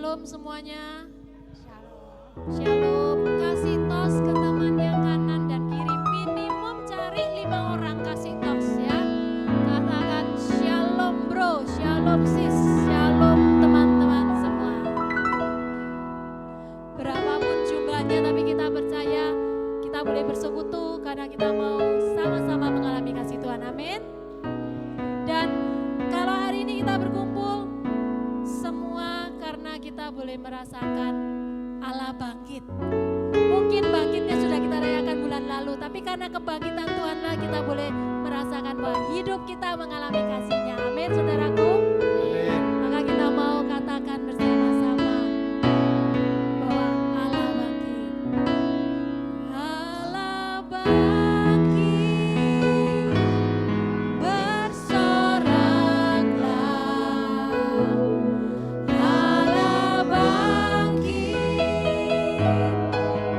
Shalom semuanya. Shalom. Shalom. Kasih tos ke temannya kanan dan kiri. Minimum cari 5 orang kasih tos ya. Katakan shalom bro, shalom sis, shalom teman-teman semua. Berapapun jumlahnya tapi kita percaya kita boleh bersekutu karena kita mau sama-sama mengalami kasih Tuhan. Amin. Dan kalau hari ini kita berkumpul semua karena kita boleh merasakan Allah bangkit. Mungkin bangkitnya sudah kita rayakan bulan lalu, tapi karena kebangkitan Tuhanlah kita boleh merasakan bahwa hidup kita mengalami kasih-Nya. Amin, saudaraku. Amin. Maka kita mau katakan bersama-sama bahwa Allah bangkit. Allah bangkit, bersoraklah. Allah bangkit,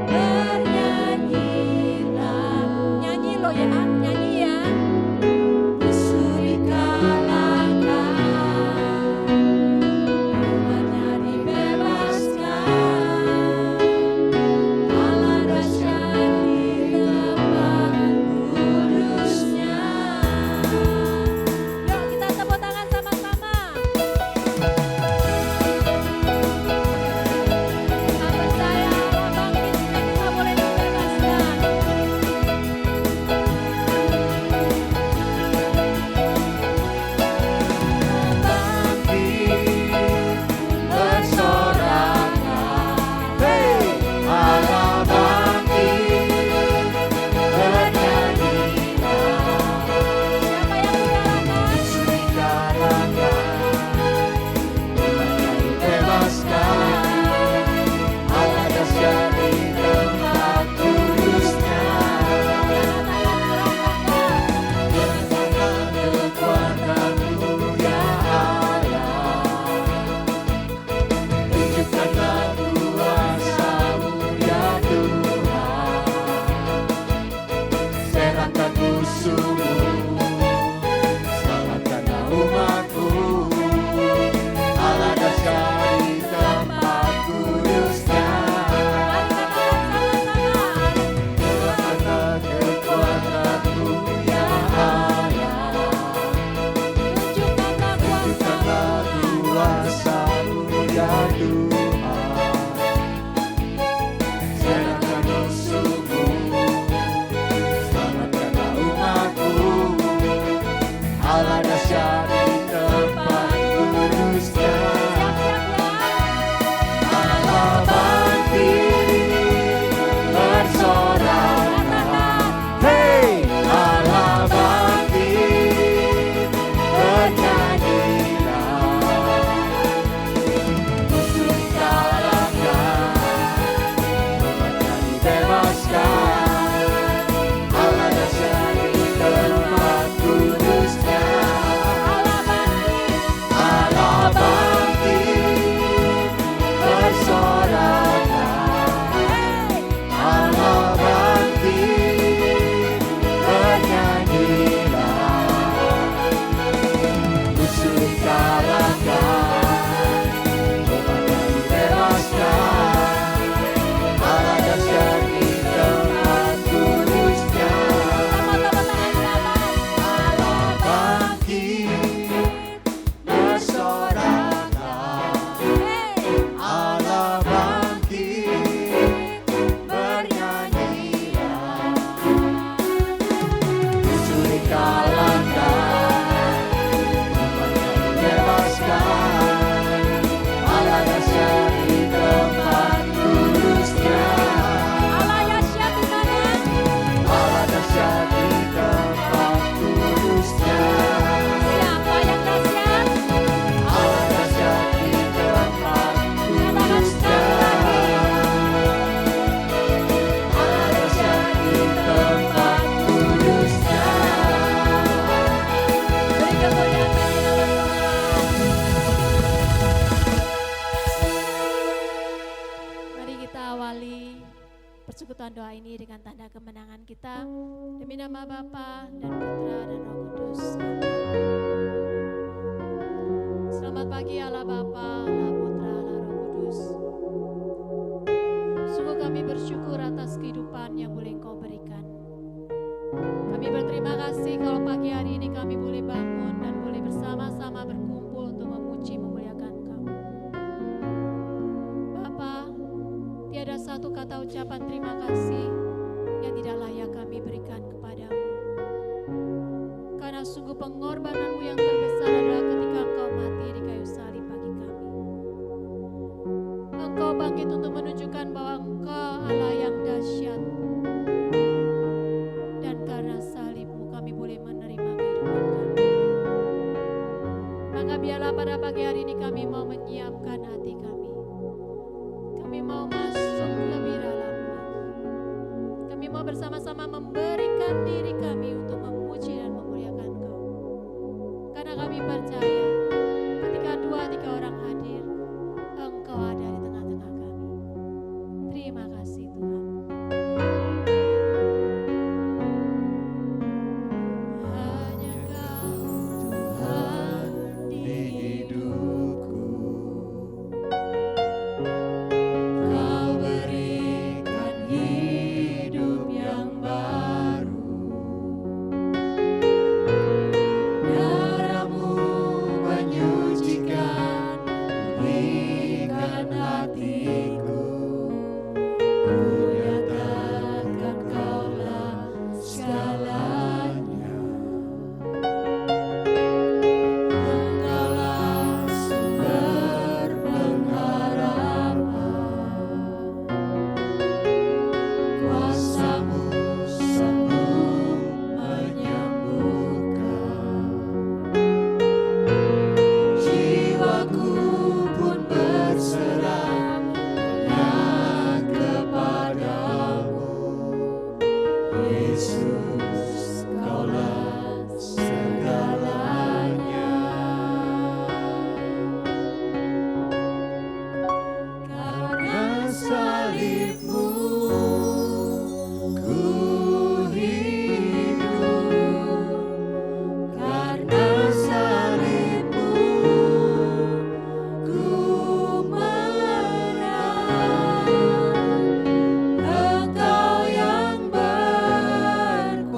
bernyanyilah. Nyanyi lo ya, nyanyi ya. Suri kalahkan, umatnya dibebaskan. Allah dahsyat di tempat kudusnya. Yuk kita tepuk tangan sama-sama. Kita percaya Allah bangkit dan kita boleh dibebaskan. Bersoraklah, hei, Allah bangkit, bernyanyilah. Siapa yang sekarang? Suri kalahkan, umatnya dibebaskan. Allah dahsyat di tempat kudusnya. Nyatakan kekuatan-Mu ya Allah. Tunjukkanlah kuasa-Mu ya Tuhan. Serahkan musuh-Mu, selamatkanlah umat-Mu. Allah dahsyat di tempat kudusnya. Nyatakan kekuatan-Mu ya Allah. Tunjukkanlah kuasa-Mu ya Tuhan. Serahkan musuh-Mu, selamatkanlah umat-Mu. Allah dahsyat di tempat kudusnya. Allah bangkit, bersoraklah. Hei, Allah bangkit, bernyanyilah. Musuh dikalahkan, umatnya dibebaskan. Allah dahsyat di tempat kudusnya. Allah bangkit, bersoraklah. Allah bangkit, bernyanyilah. Musuh dikalahkan, umatnya dibebaskan. Allah dahsyat di tempat kudusnya. Allah bangkit, bersoraklah. Allah bangkit, bernyanyilah. Musuh dikalahkan, umatnya dibebaskan. Allah dahsyat di tempat kudusnya. Allah dahsyat di tempat kudusnya. Allah dahsyat di tempat kudusnya. Allah dahsyat di tempat kudusnya. Beri kemuliaan bagi nama Tuhan. Mari kita awali persekutuan doa ini dengan tanda kemenangan kita demi nama Bapa dan Putra dan Roh Kudus. Amin. Selamat pagi Allah Bapa, Allah Putra, Allah Roh Kudus. atas kehidupan yang boleh Engkau berikan. Kami berterima kasih kalau pagi hari ini kami boleh bangun dan boleh bersama-sama berkumpul untuk memuji memuliakan Engkau. Bapa, tiada satu kata ucapan terima kasih yang tidak layak kami berikan kepadamu. Karena sungguh pengorbananmu yang terbesar adalah ketika Engkau mati di kayu salib bagi kami. Engkau bangkit untuk menunjukkan bahwa Engkau Allah yang dahsyat. Dan karena salibmu kami boleh menerima kehidupan kami. Maka biarlah pada pagi hari ini kami mau menyiapkan hati kami. Kami mau masuk lebih dalam lagi. Kami mau bersama-sama memberikan diri kami untuk memuji dan memuliakan Engkau. Karena kami percaya ketika 2-3 orang hadir, Engkau ada di tengah-tengah kami. Terima kasih Tuhan. Hanya Kau Tuhan di hidupku. Kau berikan hidup yang baru. Darah-Mu menyucikan, pulihkan hatiku. Ku nyatakan Kaulah segalanya. Engkaulah sumber pengharapan. Kuasa-Mu sanggup menyembuhkan. Jiwaku pun berserah hanya kepadamu. Yesus, Kaulah segalanya. Karena salib-Mu ku hidup. Karena salib-Mu ku menang. Engkau yang berkuasa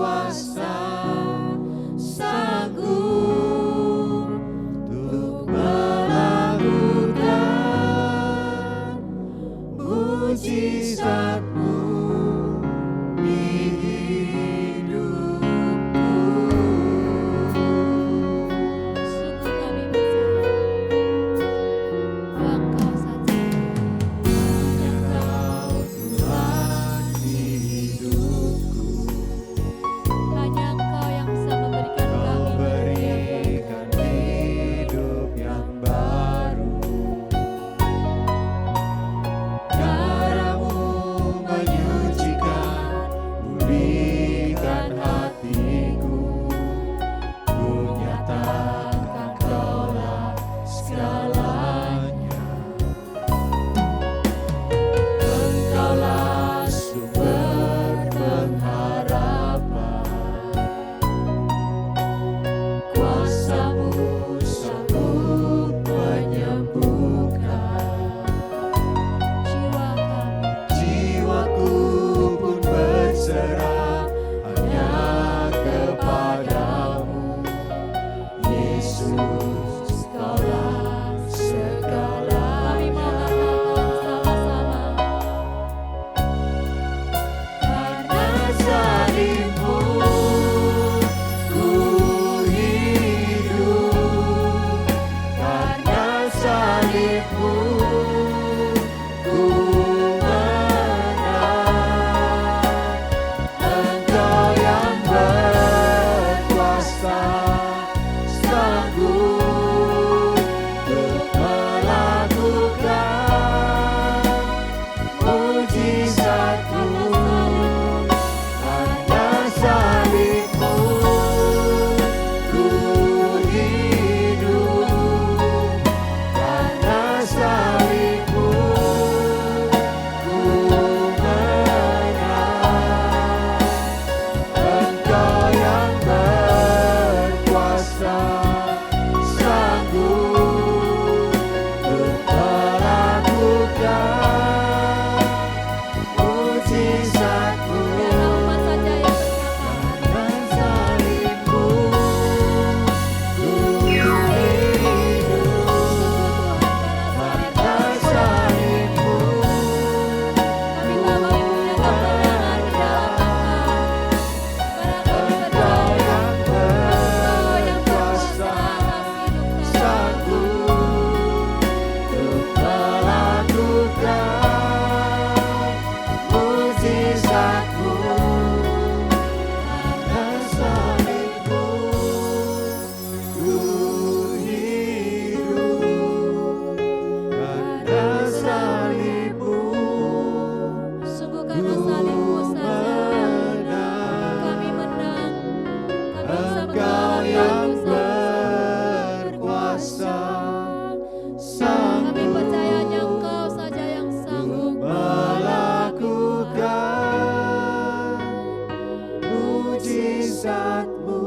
mujizatmu,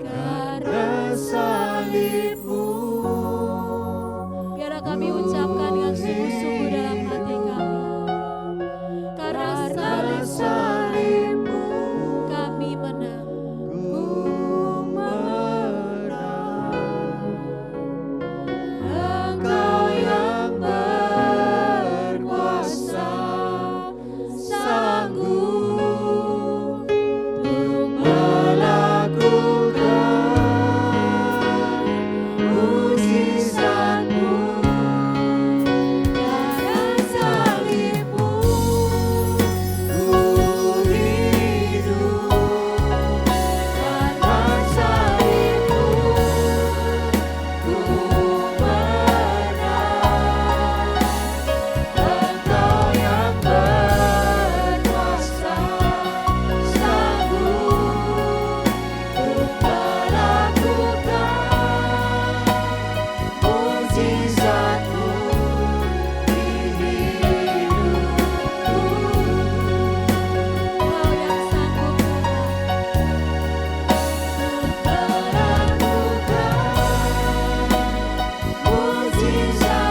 karena salibmu. Biarlah kami ucapkan dengan sungguh-sungguh dalam hati kami. Karena salibmu kami menang. Engkau yang berkuasa, sanggup untuk melakukan mujizatmu. Karena salibmu ku hidup, karena salibmu ku menang. Engkau yang berkuasa, sanggup untuk melakukan mujizatmu di hidupku. Kau yang sanggup Mujizatmu di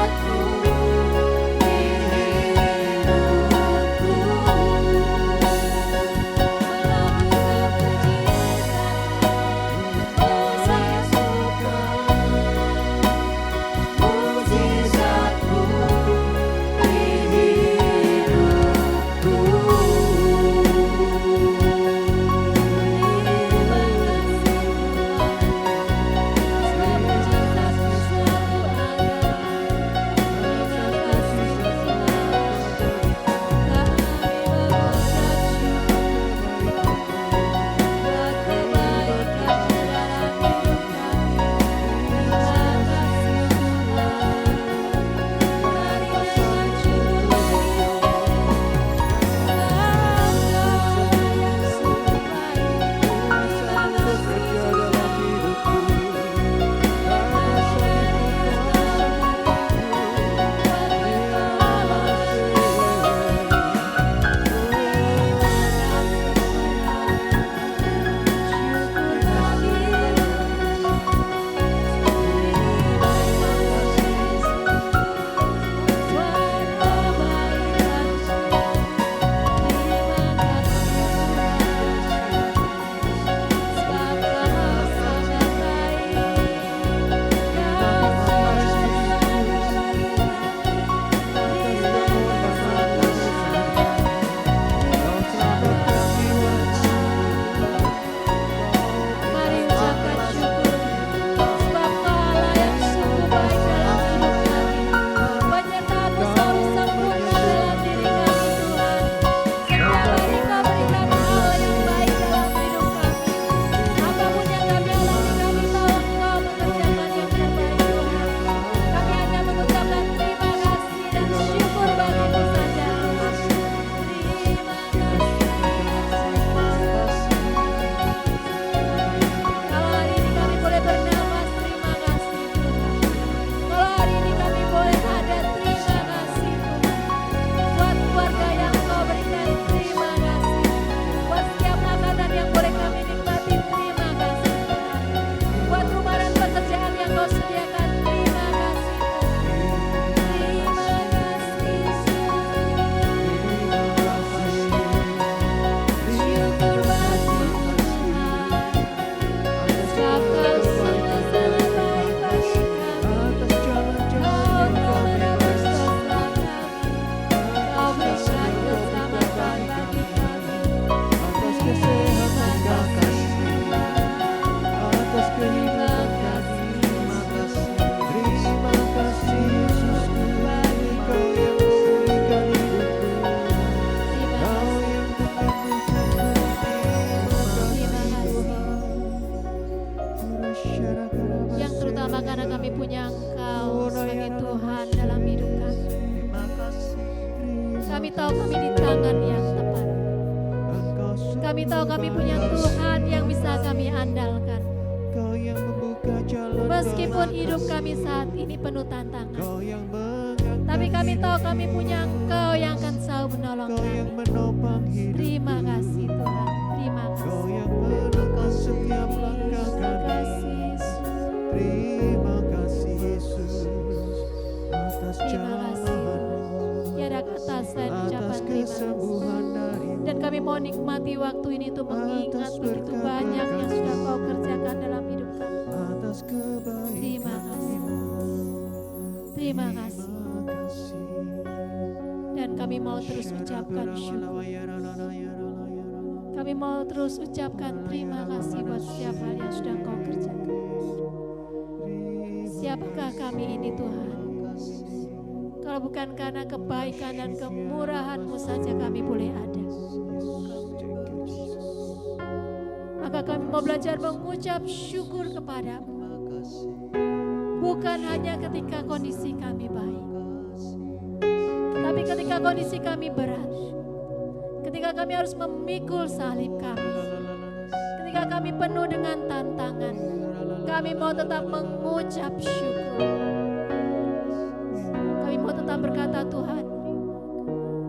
Mari ucapkan syukur, sebab Kau Allah yang sungguh baik dalam hidup kami. Penyertaan-Mu selalu sempurna dalam diri kami, Tuhan. Setiap hari Kau berikan hal yang baik dalam hidup kami. Apapun yang kami alami, kami tahu Engkau mengerjakan yang terbaik, Tuhan. Kami hanya mengucapkan terima kasih dan syukur bagi-Mu saja. Terima kasih. Kalau hari ini kami boleh bernapas, terima kasih Tuhan. Kalau hari ini kami boleh ada, terima kasih Tuhan. Buat keluarga yang Kau berikan, terima kasih. Buat setiap makanan yang boleh kami nikmati, terima kasih Tuhan. Buat rumah dan pekerjaan yang Kau sediakan, terima kasih Tuhan. Terima kasih syukur bagi Tuhan. Sebab Kau sungguh sangat baik bagi kami. Kau telah menebus dosa kami. Kau berikan keselamatan bagi kami. Terima kasih. Terima kasih. Bagi terima kasih. Yang terutama karena kami punya Engkau sebagai Tuhan dalam hidup kami. Kami tahu kami di tangan yang tepat. Kami tahu kami punya Tuhan yang bisa kami andalkan. Meskipun hidup kami saat ini penuh tantangan, tapi kami tahu kami punya Engkau yang akan selalu menolong kami. Terima kasih Tuhan, terima kasih. menikmati waktu ini untuk mengingat begitu banyak yang sudah Kau kerjakan dalam hidup kami. Terima kasih. Terima kasih. Dan kami mau terus ucapkan syukur. Kami mau terus ucapkan terima kasih buat setiap hal yang sudah Kau kerjakan. Siapakah kami ini Tuhan? Kalau bukan karena kebaikan dan kemurahan-Mu saja kami boleh ada. Maka kami mau belajar mengucap syukur kepada-Mu. Bukan hanya ketika kondisi kami baik, tapi ketika kondisi kami berat, ketika kami harus memikul salib kami, ketika kami penuh dengan tantangan, kami mau tetap mengucap syukur. Kami mau tetap berkata, Tuhan,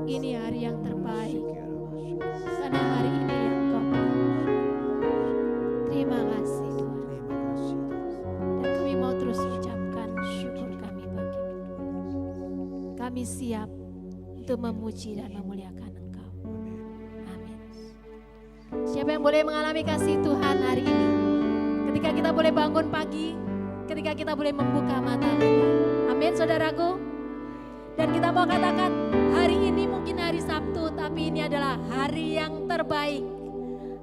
ini hari yang terbaik, karena hari ini yang Kau pilih. Terima kasih Tuhan. Dan kami mau terus ucapkan syukur kami bagi-Mu. Kami siap untuk memuji dan memuliakan Engkau. Amin. Siapa yang boleh mengalami kasih Tuhan hari ini? Ketika kita boleh bangun pagi, ketika kita boleh membuka mata kita. Amin saudaraku. Dan kita mau katakan hari ini mungkin hari Sabtu, tapi ini adalah hari yang terbaik.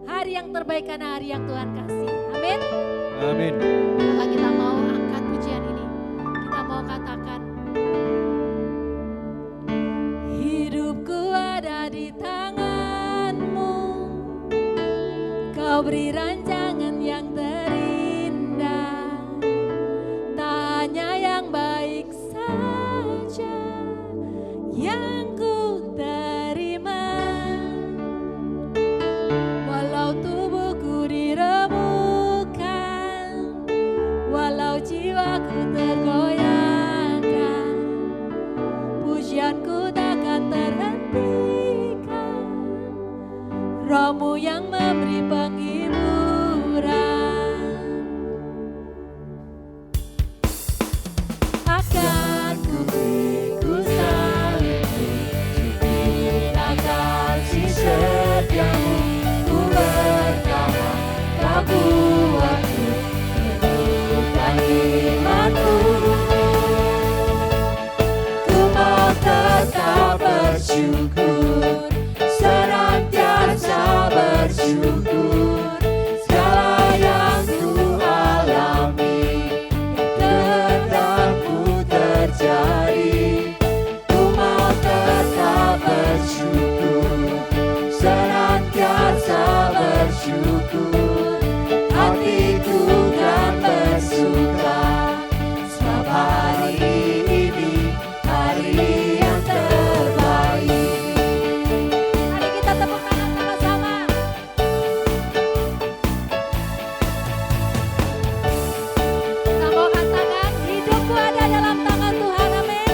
Hari yang terbaik karena hari yang Tuhan kasih. Amin. Amin. Maka kita mau angkat pujian ini. Kita mau katakan, hidupku ada di tangan-Mu. Kau beri rancangan yang terindah. Tak hanya yang baik saja yang ku terima. Walau tubuhku diremukkan, walau jiwaku tergoyahkan, pujianku takkan terhentikan. Roh-Mu yang memberi penghiburan. Akan ku beri salibmu, syukur kasih setiamu. Ku bertahan, Kau buatku teguhkan imanku. Ku mau tetap bersyukur, senantiasa bersyukur. Segala yang ku alami, yang sedang ku terjadi, ku mau tetap bersyukur, senantiasa bersyukur. Hatiku kan bersuka, sebab hari ini hari yang terbaik. Mari kita tepuk tangan sama-sama. Kita mau katakan, hidupku ada dalam tangan Tuhan, amin.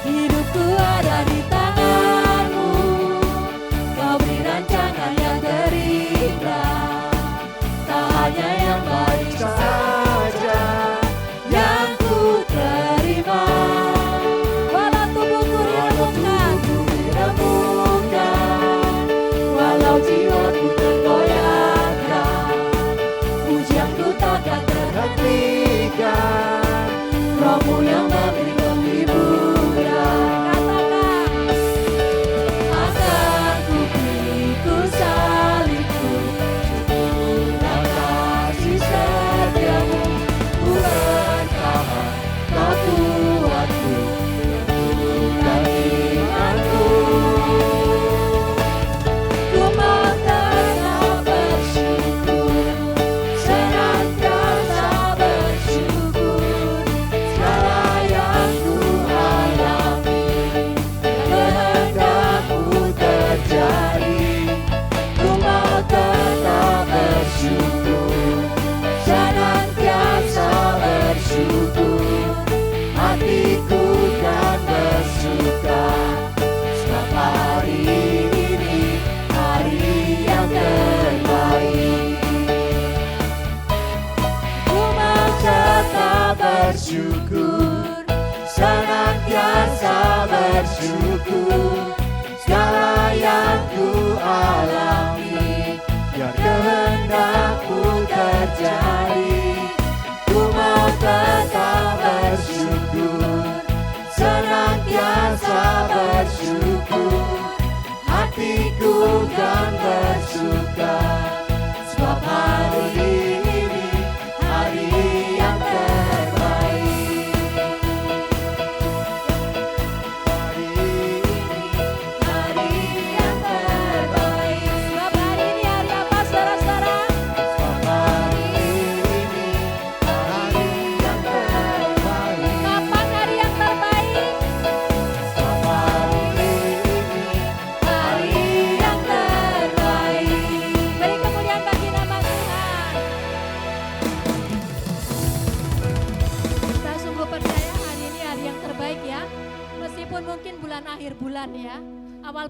Hidupku ada di tangan-Mu. Kau beri rancangan yang terindah. Tak hanya yang baik saja yang ku terima. Walau tubuhku diremukkan, walau jiwaku tergoyahkan, pujianku takkan terhentikan. Roh-Mu yang memberi penghiburan. Katakan, akan ku pikul salibku, syukur kasih setiamu. Ku bertahan, Kau kuatku, teguhkan imanku. Ku mau tetap bersyukur, senantiasa bersyukur. Segala yang ku alami, kehendak-Mu terjadi, ku mau tetap bersyukur, senantiasa bersyukur. Hatiku kan bersuka, sebab hari ini hari yang terbaik. Ku mau tetap bersyukur, senantiasa bersyukur. Segala yang ku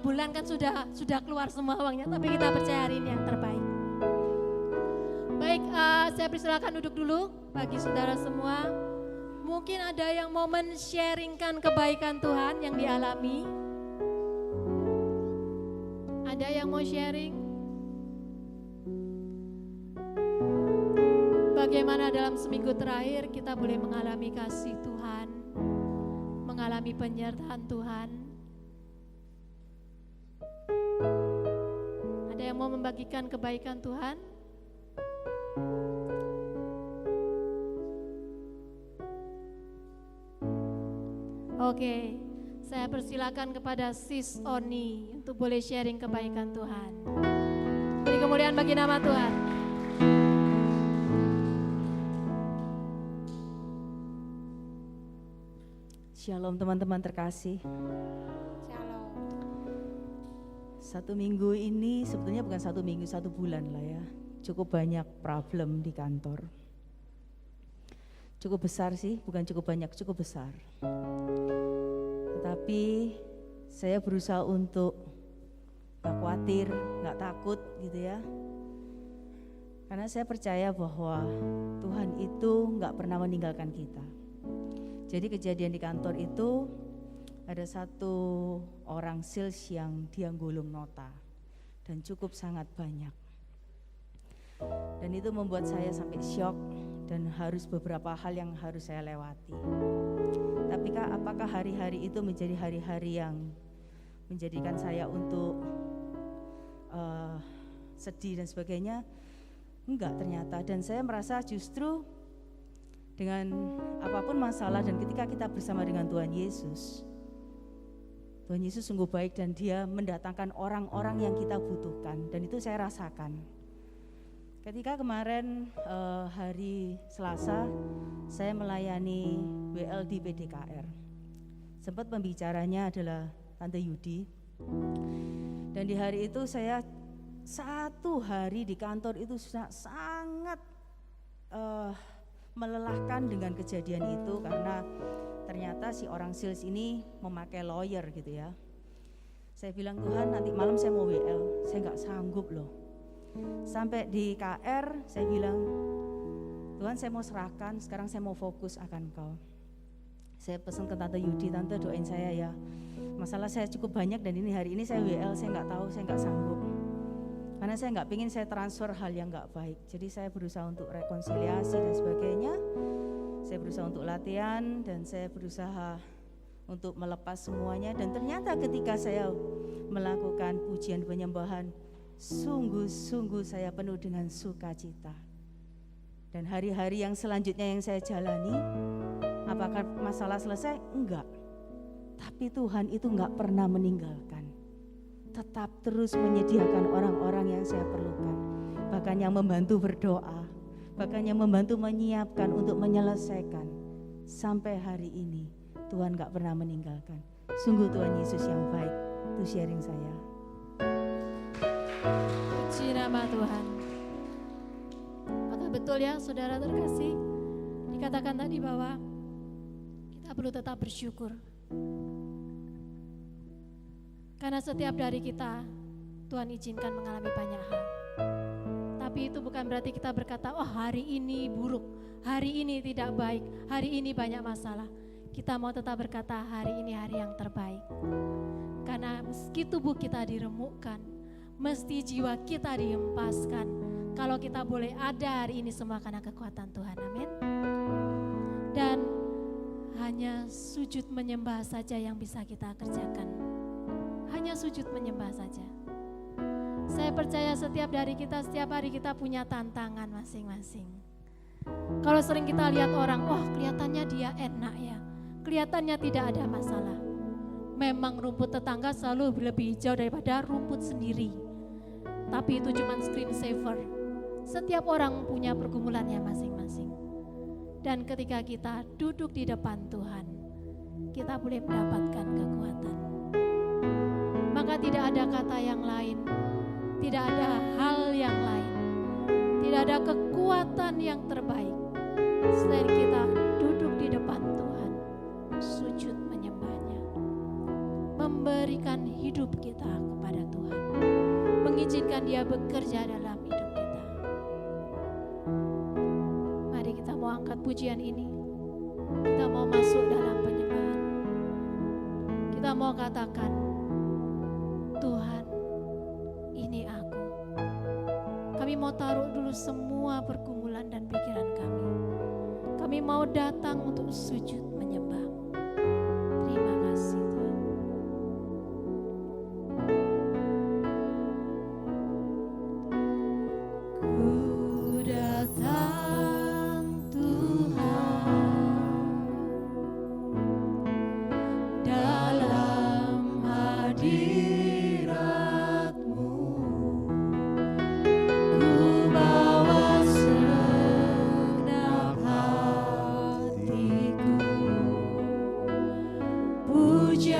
bulan kan sudah keluar semua uangnya, tapi kita percaya hari ini yang terbaik. Baik, saya persilakan duduk dulu bagi saudara semua. Mungkin ada yang mau men-sharingkan kebaikan Tuhan yang dialami. Ada yang mau sharing? Bagaimana dalam seminggu terakhir kita boleh mengalami kasih Tuhan, mengalami penyertaan Tuhan. Ada yang mau membagikan kebaikan Tuhan? Oke, saya persilakan kepada Sis Oni untuk boleh sharing kebaikan Tuhan. Beri kemuliaan bagi nama Tuhan. Shalom teman-teman terkasih. Shalom. Satu minggu ini sebetulnya bukan satu minggu, 1 bulan lah ya. Cukup banyak problem di kantor. Cukup besar sih, bukan cukup banyak, cukup besar. Tetapi saya berusaha untuk gak khawatir, gak takut gitu ya. Karena saya percaya bahwa Tuhan itu gak pernah meninggalkan kita. Jadi kejadian di kantor itu ada satu orang sales yang dia gulung nota dan cukup sangat banyak. Dan itu membuat saya sampai syok dan harus beberapa hal yang harus saya lewati. Tapi apakah hari-hari itu menjadi hari-hari yang menjadikan saya untuk sedih dan sebagainya? Enggak ternyata, dan saya merasa justru dengan apapun masalah dan ketika kita bersama dengan Tuhan Yesus sungguh baik dan Dia mendatangkan orang-orang yang kita butuhkan, dan itu saya rasakan. Ketika kemarin hari Selasa saya melayani WL di PDKR, sempat pembicaranya adalah Tante Yudi, dan di hari itu saya 1 hari di kantor itu sudah sangat melelahkan dengan kejadian itu, karena ternyata si orang sales ini memakai lawyer gitu ya. Saya bilang, Tuhan nanti malam saya mau WL, saya gak sanggup loh. Sampai di KR saya bilang, Tuhan saya mau serahkan, sekarang saya mau fokus akan Kau. Saya pesan ke Tante Yudi, Tante doain saya ya, masalah saya cukup banyak dan ini hari ini saya WL, saya gak tahu, saya gak sanggup. Karena saya nggak pengen saya transfer hal yang nggak baik. Jadi saya berusaha untuk rekonsiliasi dan sebagainya. Saya berusaha untuk latihan dan saya berusaha untuk melepas semuanya. Dan ternyata ketika saya melakukan pujian penyembahan, sungguh-sungguh saya penuh dengan sukacita. Dan hari-hari yang selanjutnya yang saya jalani, apakah masalah selesai? Enggak. Tapi Tuhan itu nggak pernah meninggalkan. Tetap terus menyediakan orang-orang yang saya perlukan, bahkan yang membantu berdoa, bahkan yang membantu menyiapkan untuk menyelesaikan. Sampai hari ini Tuhan gak pernah meninggalkan. Sungguh Tuhan Yesus yang baik. Itu sharing saya. Puji nama Tuhan. Apakah betul ya saudara terkasih, dikatakan tadi bahwa kita perlu tetap bersyukur. Karena setiap dari kita, Tuhan izinkan mengalami banyak hal. Tapi itu bukan berarti kita berkata, oh hari ini buruk, hari ini tidak baik, hari ini banyak masalah. Kita mau tetap berkata hari ini hari yang terbaik. Karena meski tubuh kita diremukkan, mesti jiwa kita dihempaskan. Kalau kita boleh ada hari ini semua karena kekuatan Tuhan, amin. Dan hanya sujud menyembah saja yang bisa kita kerjakan. Hanya sujud menyembah saja. Saya percaya setiap dari kita, setiap hari kita punya tantangan masing-masing. Kalau sering kita lihat orang, wah kelihatannya dia enak ya, kelihatannya tidak ada masalah. Memang rumput tetangga selalu lebih hijau daripada rumput sendiri. Tapi itu cuma screen saver. Setiap orang punya pergumulannya masing-masing. Dan ketika kita duduk di depan Tuhan, kita boleh mendapatkan kekuatan. Maka tidak ada kata yang lain, tidak ada hal yang lain, tidak ada kekuatan yang terbaik selain kita duduk di depan Tuhan, sujud menyembahnya, memberikan hidup hidup kita kepada Tuhan. Mengizinkan Dia bekerja dalam hidup kita. Mari kita mau angkat pujian ini. Kita mau masuk dalam penyembahan. Kita mau katakan, Tuhan, ini aku. Kami mau taruh dulu semua pergumulan dan pikiran kami. Kami mau datang untuk sujud menyembah. Terima kasih Tuhan. Ku datang Tuhan dalam hadirat-Mu. Ku bawa segenap hatiku, puji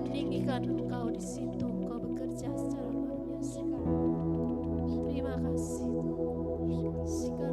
meninggikan Engkau di situ. Engkau bekerja secara luar biasa. Terima kasih. Terima kasih.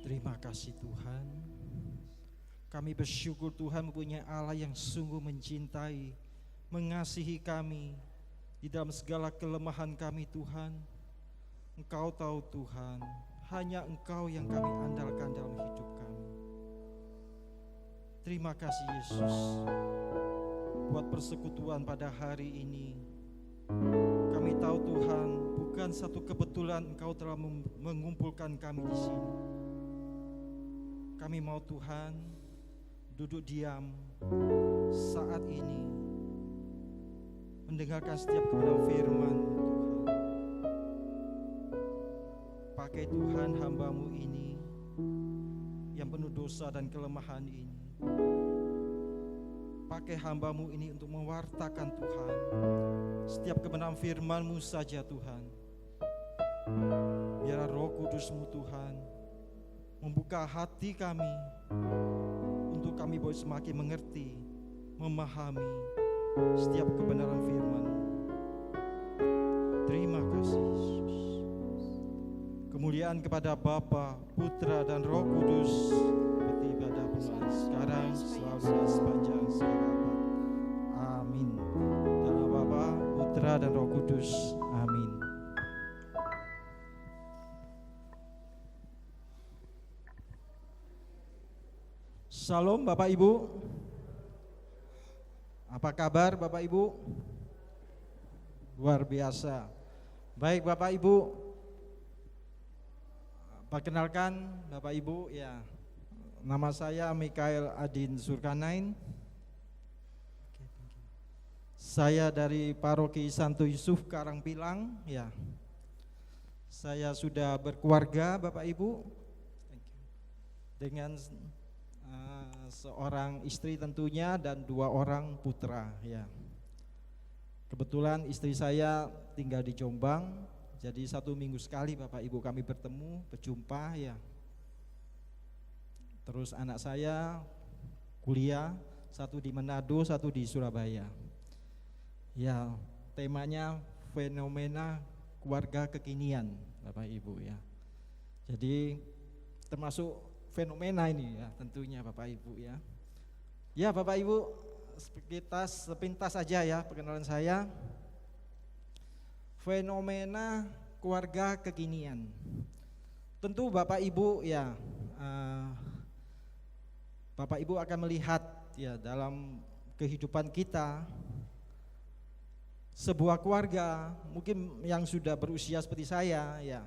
Terima kasih Tuhan. Kami bersyukur Tuhan mempunyai Allah yang sungguh mencintai, mengasihi kami di dalam segala kelemahan kami Tuhan. Engkau tahu Tuhan, hanya Engkau yang kami andalkan dalam hidup kami. Terima kasih Yesus buat persekutuan pada hari ini. Kami tahu Tuhan, bukan satu kebetulan Engkau telah mengumpulkan kami di sini. Kami mau Tuhan duduk diam saat ini, mendengarkan setiap kebenaran firman Tuhan. Pakai Tuhan hamba-Mu ini yang penuh dosa dan kelemahan ini. Pakai hamba-Mu ini untuk mewartakan Tuhan setiap kebenaran firman-Mu saja Tuhan. Biar Roh Kudus-Mu Tuhan membuka hati kami untuk kami boleh semakin mengerti, memahami setiap kebenaran firman. Terima kasih Yesus. Kemuliaan kepada Bapa, Putra dan Roh Kudus seperti pada mulai sekarang selalu dan sepanjang segala abad. Amin. Dalam Bapa, Putra dan Roh Kudus. Amin. Salam Bapak Ibu. Apa kabar Bapak Ibu? Luar biasa. Baik Bapak Ibu, perkenalkan Bapak Ibu ya. Nama saya Mikael Adin Surkanain. Saya dari Paroki Santo Yusuf Karangpilang ya. Saya sudah berkeluarga Bapak Ibu dengan seorang istri tentunya dan 2 orang putra ya. Kebetulan istri saya tinggal di Jombang, jadi 1 minggu sekali Bapak Ibu kami bertemu, berjumpa ya. Terus anak saya kuliah, 1 di Manado, 1 di Surabaya. Ya, temanya fenomena keluarga kekinian Bapak Ibu ya. Jadi termasuk fenomena ini ya tentunya Bapak Ibu ya. Ya Bapak Ibu, kita sepintas saja ya perkenalan saya. Fenomena keluarga kekinian. Tentu Bapak Ibu ya, Bapak Ibu akan melihat ya dalam kehidupan kita sebuah keluarga mungkin yang sudah berusia seperti saya ya,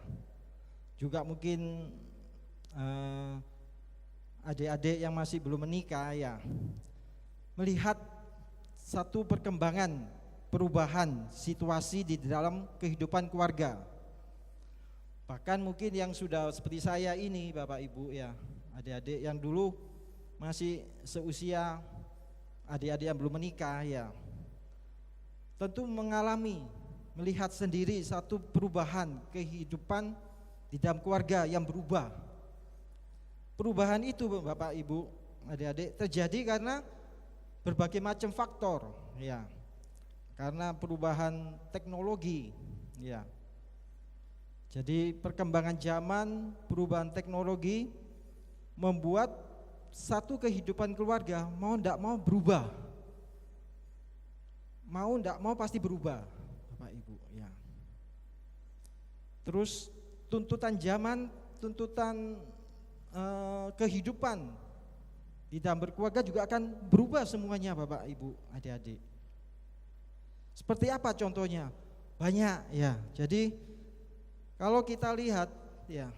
juga mungkin adik-adik yang masih belum menikah ya, melihat satu perkembangan perubahan situasi di dalam kehidupan keluarga. Bahkan mungkin yang sudah seperti saya ini Bapak Ibu ya, adik-adik yang dulu masih seusia adik-adik yang belum menikah ya, tentu mengalami, melihat sendiri satu perubahan kehidupan di dalam keluarga yang berubah. Perubahan itu Bapak Ibu, adik-adik terjadi karena berbagai macam faktor ya. Karena perubahan teknologi ya. Jadi perkembangan zaman, perubahan teknologi membuat satu kehidupan keluarga mau ndak mau berubah. Mau ndak mau pasti berubah Bapak Ibu ya. Terus tuntutan zaman, tuntutan kehidupan di dalam berkeluarga juga akan berubah semuanya Bapak Ibu adik-adik. Seperti apa contohnya? Banyak ya. Jadi kalau kita lihat ya,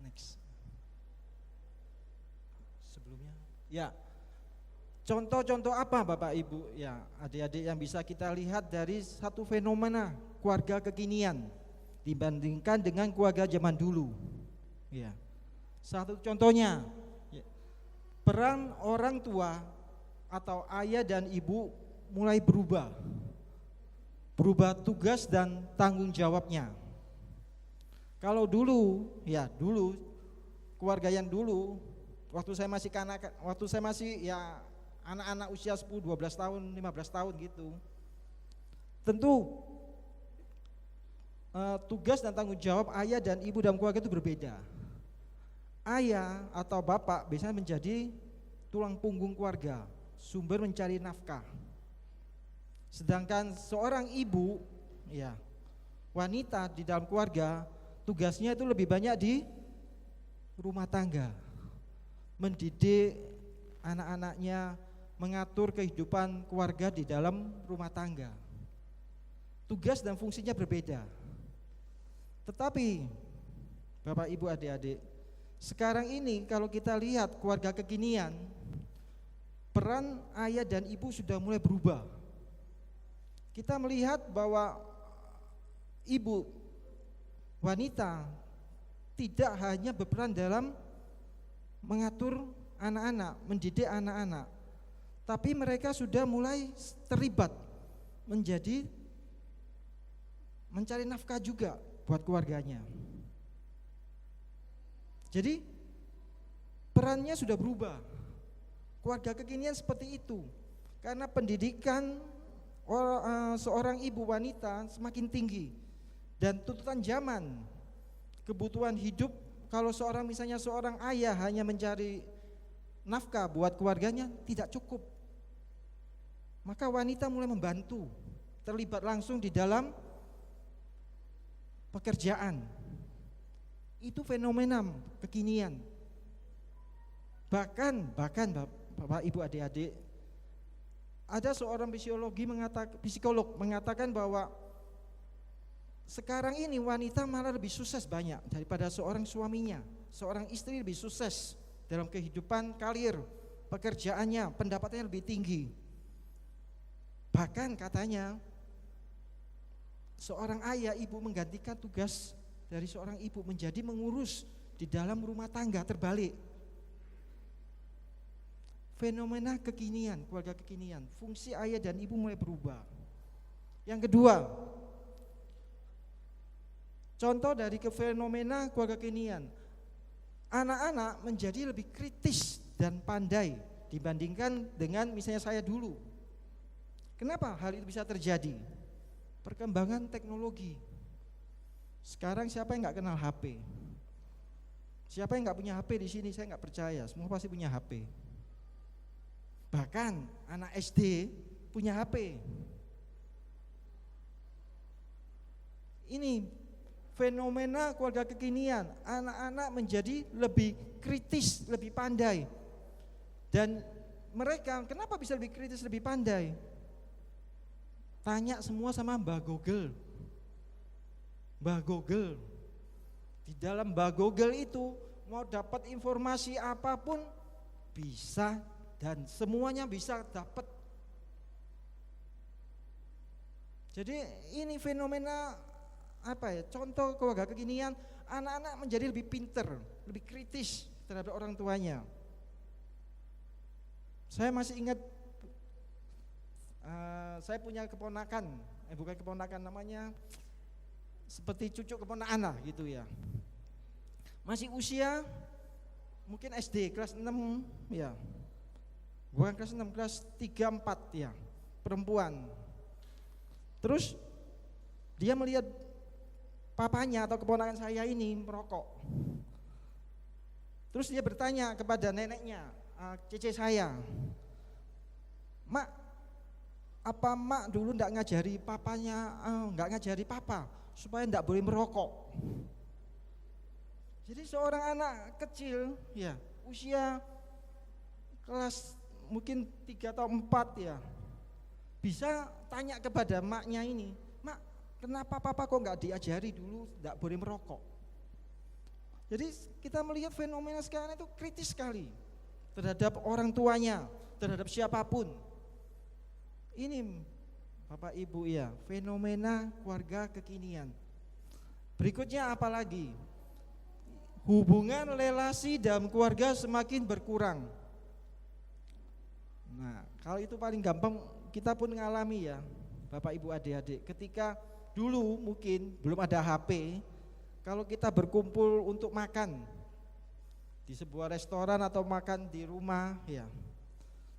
next sebelumnya ya, Contoh-contoh apa Bapak Ibu ya adik-adik yang bisa kita lihat dari satu fenomena keluarga kekinian dibandingkan dengan keluarga zaman dulu? Ya. Satu contohnya, ya, peran orang tua atau ayah dan ibu mulai berubah tugas dan tanggung jawabnya. Kalau dulu, ya dulu keluarga yang dulu waktu saya masih ya anak-anak usia 10, 12 tahun, 15 tahun gitu. Tentu tugas dan tanggung jawab ayah dan ibu dalam keluarga itu berbeda. Ayah atau bapak biasanya menjadi tulang punggung keluarga, sumber mencari nafkah. Sedangkan seorang ibu, ya, wanita di dalam keluarga, tugasnya itu lebih banyak di rumah tangga, mendidik anak-anaknya, mengatur kehidupan keluarga di dalam rumah tangga. Tugas dan fungsinya berbeda. Tetapi Bapak Ibu adik-adik, sekarang ini kalau kita lihat keluarga kekinian, peran ayah dan ibu sudah mulai berubah. Kita melihat bahwa ibu wanita tidak hanya berperan dalam mengatur anak-anak, mendidik anak-anak, tapi mereka sudah mulai terlibat menjadi mencari nafkah juga buat keluarganya. Jadi perannya sudah berubah. Keluarga kekinian seperti itu. Karena pendidikan seorang ibu wanita semakin tinggi dan tuntutan zaman, kebutuhan hidup. Kalau misalnya seorang ayah hanya mencari nafkah buat keluarganya tidak cukup, maka wanita mulai membantu, terlibat langsung di dalam pekerjaan. Itu fenomena kekinian. Bahkan Bapak Ibu adik-adik, ada seorang psikolog mengatakan bahwa sekarang ini wanita malah lebih sukses banyak daripada seorang suaminya. Seorang istri lebih sukses dalam kehidupan karir, pekerjaannya, pendapatannya lebih tinggi. Bahkan katanya seorang ayah ibu menggantikan tugas dari seorang ibu menjadi mengurus di dalam rumah tangga, terbalik. Fenomena kekinian, keluarga kekinian, fungsi ayah dan ibu mulai berubah. Yang kedua, contoh dari fenomena keluarga kekinian, anak-anak menjadi lebih kritis dan pandai dibandingkan dengan misalnya saya dulu. Kenapa hal itu bisa terjadi? Perkembangan teknologi. Sekarang siapa yang nggak kenal HP? Siapa yang nggak punya HP di sini? Saya nggak percaya, semua pasti punya HP. Bahkan anak SD punya HP. Ini fenomena keluarga kekinian. Anak-anak menjadi lebih kritis, lebih pandai. Dan mereka kenapa bisa lebih kritis, lebih pandai? Tanya semua sama Mbak Google. Mbak Google. Di dalam Mbak Google itu mau dapat informasi apapun bisa, dan semuanya bisa dapat. Jadi ini fenomena contoh keluarga kekinian, anak-anak menjadi lebih pinter, lebih kritis terhadap orang tuanya. Saya masih ingat saya punya keponakan, bukan keponakan, namanya seperti cucu keponakan lah gitu ya. Masih usia mungkin SD kelas 6 ya. Bukan kelas 6, kelas 3, 4 ya, perempuan. Terus dia melihat papanya atau keponakan saya ini merokok. Terus dia bertanya kepada neneknya, cece saya, "Mak, apa mak dulu enggak ngajari papanya, enggak ngajari papa supaya enggak boleh merokok?" Jadi seorang anak kecil ya, usia kelas mungkin 3 atau 4 ya, bisa tanya kepada maknya ini, "Mak, kenapa papa kok enggak diajari dulu enggak boleh merokok?" Jadi kita melihat fenomena sekarang itu kritis sekali. terhadap orang tuanya, terhadap siapapun. Ini Bapak Ibu ya, fenomena keluarga kekinian. Berikutnya apa lagi? Hubungan relasi dalam keluarga semakin berkurang. Nah, kalau itu paling gampang kita pun ngalami ya, Bapak Ibu adik-adik. Ketika dulu mungkin belum ada HP, kalau kita berkumpul untuk makan di sebuah restoran atau makan di rumah ya,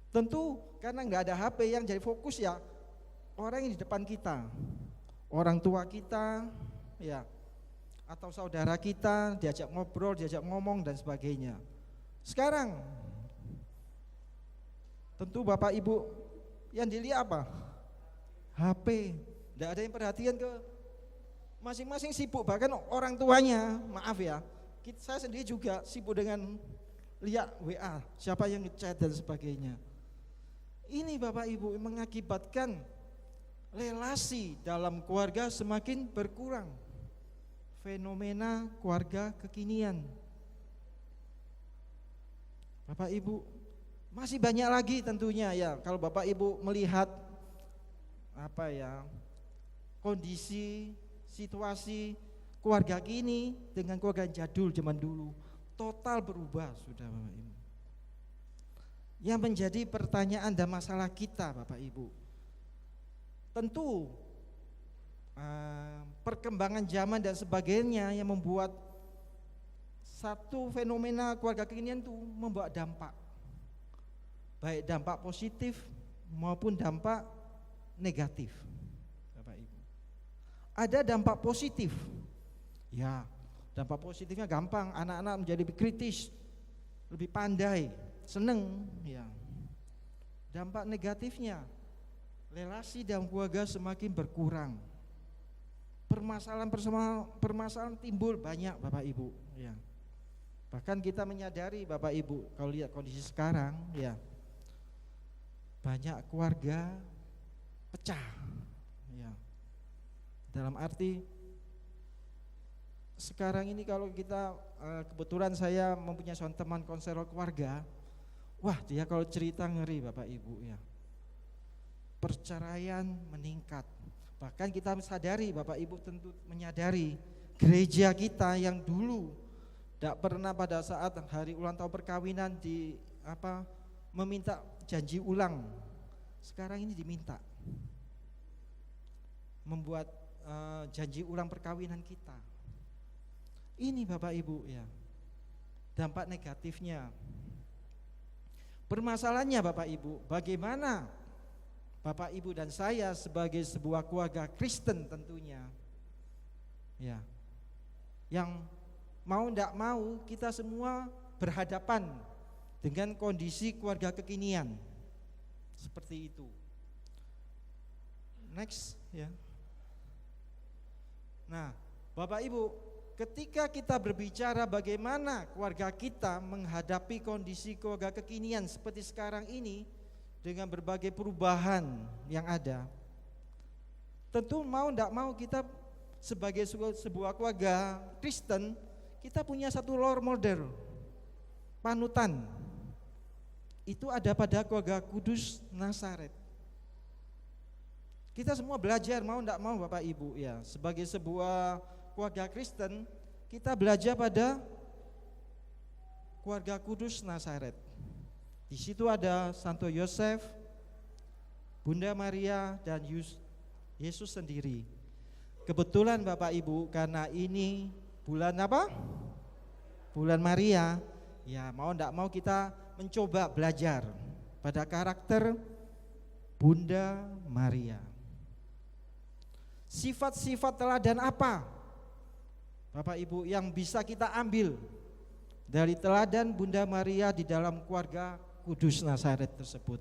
tentu karena nggak ada HP yang jadi fokus ya orang yang di depan kita, orang tua kita ya, atau saudara kita, diajak ngobrol, diajak ngomong dan sebagainya. Sekarang tentu Bapak Ibu yang dilihat apa? HP. Tidak ada yang perhatian ke masing-masing, sibuk, bahkan orang tuanya, maaf ya, saya sendiri juga sibuk dengan lihat WA, siapa yang ngechat dan sebagainya. Ini Bapak Ibu mengakibatkan relasi dalam keluarga semakin berkurang. Fenomena keluarga kekinian. Bapak Ibu, masih banyak lagi tentunya ya. Kalau Bapak Ibu melihat apa ya, kondisi, situasi keluarga kini dengan keluarga jadul zaman dulu total berubah sudah Bapak Ibu. Yang menjadi pertanyaan dan masalah kita Bapak Ibu, tentu perkembangan zaman dan sebagainya yang membuat satu fenomena keluarga kekinian itu membawa dampak, baik dampak positif maupun dampak negatif Bapak Ibu. Ada dampak positif ya, dampak positifnya gampang, anak-anak menjadi lebih kritis, lebih pandai, seneng ya. Dampak negatifnya, relasi dalam keluarga semakin berkurang. Permasalahan timbul banyak Bapak Ibu ya. Bahkan kita menyadari Bapak Ibu, kalau lihat kondisi sekarang ya, banyak keluarga pecah ya. Dalam arti sekarang ini kalau kita kebetulan saya mempunyai seorang teman konselor keluarga, wah dia kalau cerita ngeri Bapak Ibu ya. Perceraian meningkat. Bahkan kita sadari Bapak Ibu tentu menyadari gereja kita yang dulu tidak pernah pada saat hari ulang tahun perkawinan meminta janji ulang, sekarang ini diminta membuat janji ulang perkawinan kita. Ini Bapak Ibu ya, dampak negatifnya. Permasalahannya Bapak Ibu, bagaimana Bapak Ibu dan saya sebagai sebuah keluarga Kristen tentunya ya, yang mau tidak mau kita semua berhadapan dengan kondisi keluarga kekinian seperti itu. Next ya. Nah Bapak Ibu, ketika kita berbicara bagaimana keluarga kita menghadapi kondisi keluarga kekinian seperti sekarang ini dengan berbagai perubahan yang ada, tentu mau tidak mau kita sebagai sebuah keluarga Kristen, kita punya satu role model, panutan. Itu ada pada keluarga Kudus Nazaret. Kita semua belajar mau tidak mau Bapak Ibu ya, sebagai sebuah keluarga Kristen, kita belajar pada keluarga Kudus Nazaret. Di situ ada Santo Yosef, Bunda Maria dan Yesus sendiri. Kebetulan Bapak Ibu, karena ini bulan apa? Bulan Maria. Ya mau tidak mau kita mencoba belajar pada karakter Bunda Maria. Sifat-sifat teladan apa Bapak Ibu yang bisa kita ambil dari teladan Bunda Maria di dalam keluarga Kudus Nazaret tersebut?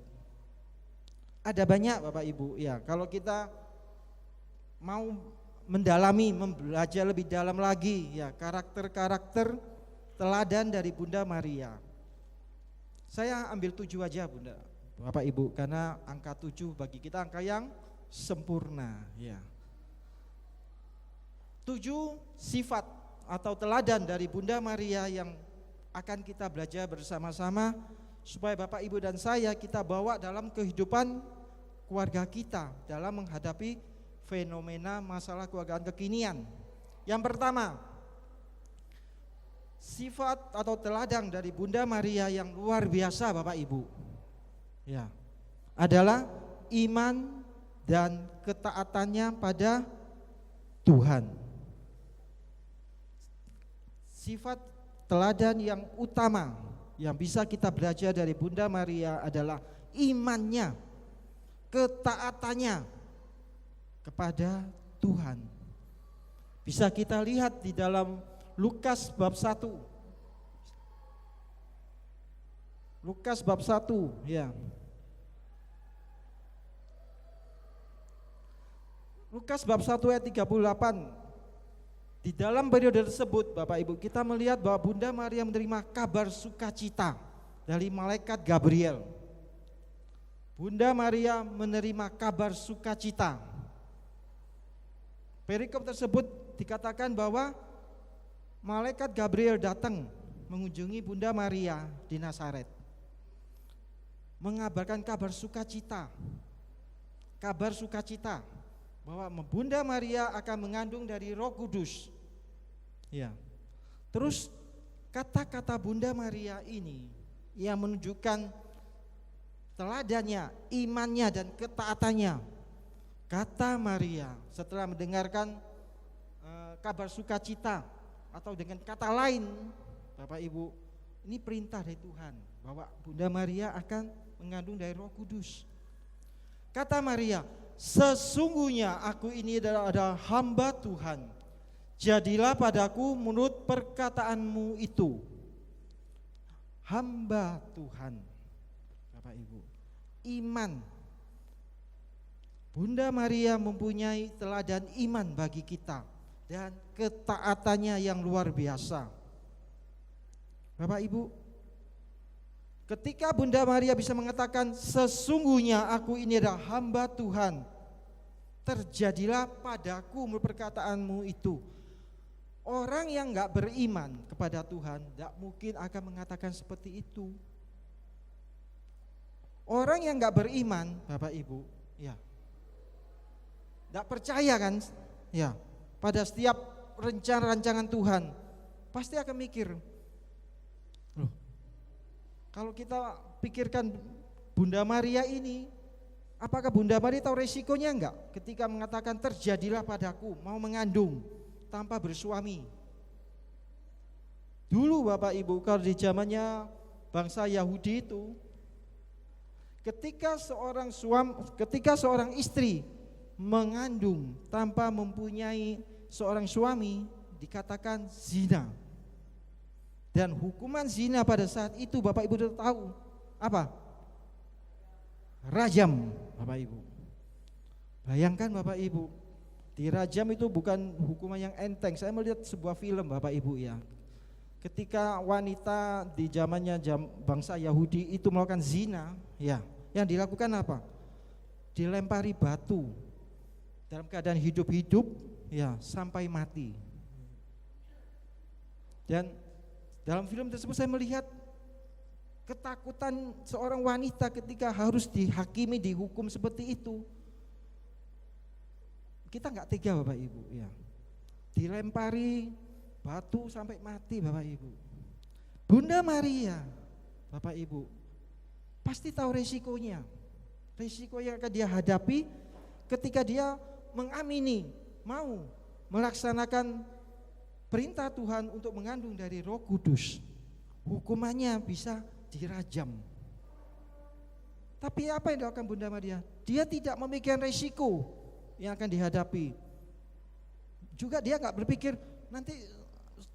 Ada banyak Bapak Ibu ya, kalau kita mau mendalami, membelajar lebih dalam lagi ya karakter-karakter teladan dari Bunda Maria. Saya ambil 7 aja Bunda Bapak Ibu, karena angka 7 bagi kita angka yang sempurna ya. 7 sifat atau teladan dari Bunda Maria yang akan kita belajar bersama-sama supaya Bapak Ibu dan saya kita bawa dalam kehidupan keluarga kita dalam menghadapi fenomena masalah keluargaan kekinian. Yang pertama, sifat atau teladan dari Bunda Maria yang luar biasa Bapak Ibu, ya, adalah iman dan ketaatannya pada Tuhan. Sifat teladan yang utama yang bisa kita belajar dari Bunda Maria adalah imannya, ketaatannya kepada Tuhan. Bisa kita lihat di dalam Lukas bab 1. Lukas bab 1, ya. Lukas bab 1 ayat 38. Di dalam periode tersebut Bapak Ibu kita melihat bahwa Bunda Maria menerima kabar sukacita dari malaikat Gabriel. Bunda Maria menerima kabar sukacita. Perikop tersebut dikatakan bahwa malaikat Gabriel datang mengunjungi Bunda Maria di Nazaret, mengabarkan kabar sukacita. Kabar sukacita bahwa Bunda Maria akan mengandung dari Roh Kudus. Ya. Terus kata-kata Bunda Maria ini yang menunjukkan teladannya, imannya dan ketaatannya. Kata Maria setelah mendengarkan kabar sukacita, atau dengan kata lain Bapak Ibu, ini perintah dari Tuhan bahwa Bunda Maria akan mengandung dari Roh Kudus. Kata Maria, sesungguhnya aku ini adalah hamba Tuhan, jadilah padaku menurut perkataanmu itu. Hamba Tuhan, Bapak Ibu, iman. Bunda Maria mempunyai teladan iman bagi kita dan ketaatannya yang luar biasa. Bapak Ibu, ketika Bunda Maria bisa mengatakan sesungguhnya aku ini adalah hamba Tuhan, terjadilah padaku menurut perkataanmu itu. Orang yang gak beriman kepada Tuhan gak mungkin akan mengatakan seperti itu. Orang yang gak beriman Bapak Ibu, ya, gak percaya kan, ya, pada setiap rencana-rancangan Tuhan, pasti akan mikir, loh, kalau kita pikirkan Bunda Maria ini, apakah Bunda Maria tahu resikonya enggak ketika mengatakan terjadilah padaku, mau mengandung tanpa bersuami? Dulu Bapak Ibu, kalau di zamannya bangsa Yahudi itu, ketika seorang istri mengandung tanpa mempunyai seorang suami, dikatakan zina. Dan hukuman zina pada saat itu Bapak Ibu sudah tahu apa? Rajam, Bapak Ibu. Bayangkan Bapak Ibu, dirajam itu bukan hukuman yang enteng. Saya melihat sebuah film Bapak Ibu, ya. Ketika wanita di zamannya bangsa Yahudi itu melakukan zina, ya, yang dilakukan apa? Dilempari batu dalam keadaan hidup-hidup, ya, sampai mati. Dan dalam film tersebut saya melihat ketakutan seorang wanita ketika harus dihakimi, dihukum seperti itu. Kita nggak tega Bapak Ibu, ya. Dilempari batu sampai mati Bapak Ibu. Bunda Maria, Bapak Ibu, pasti tahu resikonya. Resiko yang akan dia hadapi ketika dia mengamini, mau melaksanakan perintah Tuhan untuk mengandung dari Roh Kudus. Hukumannya bisa dirajam. Tapi apa yang dilakukan Bunda Maria? Dia tidak memikirkan resiko yang akan dihadapi. Juga dia gak berpikir, nanti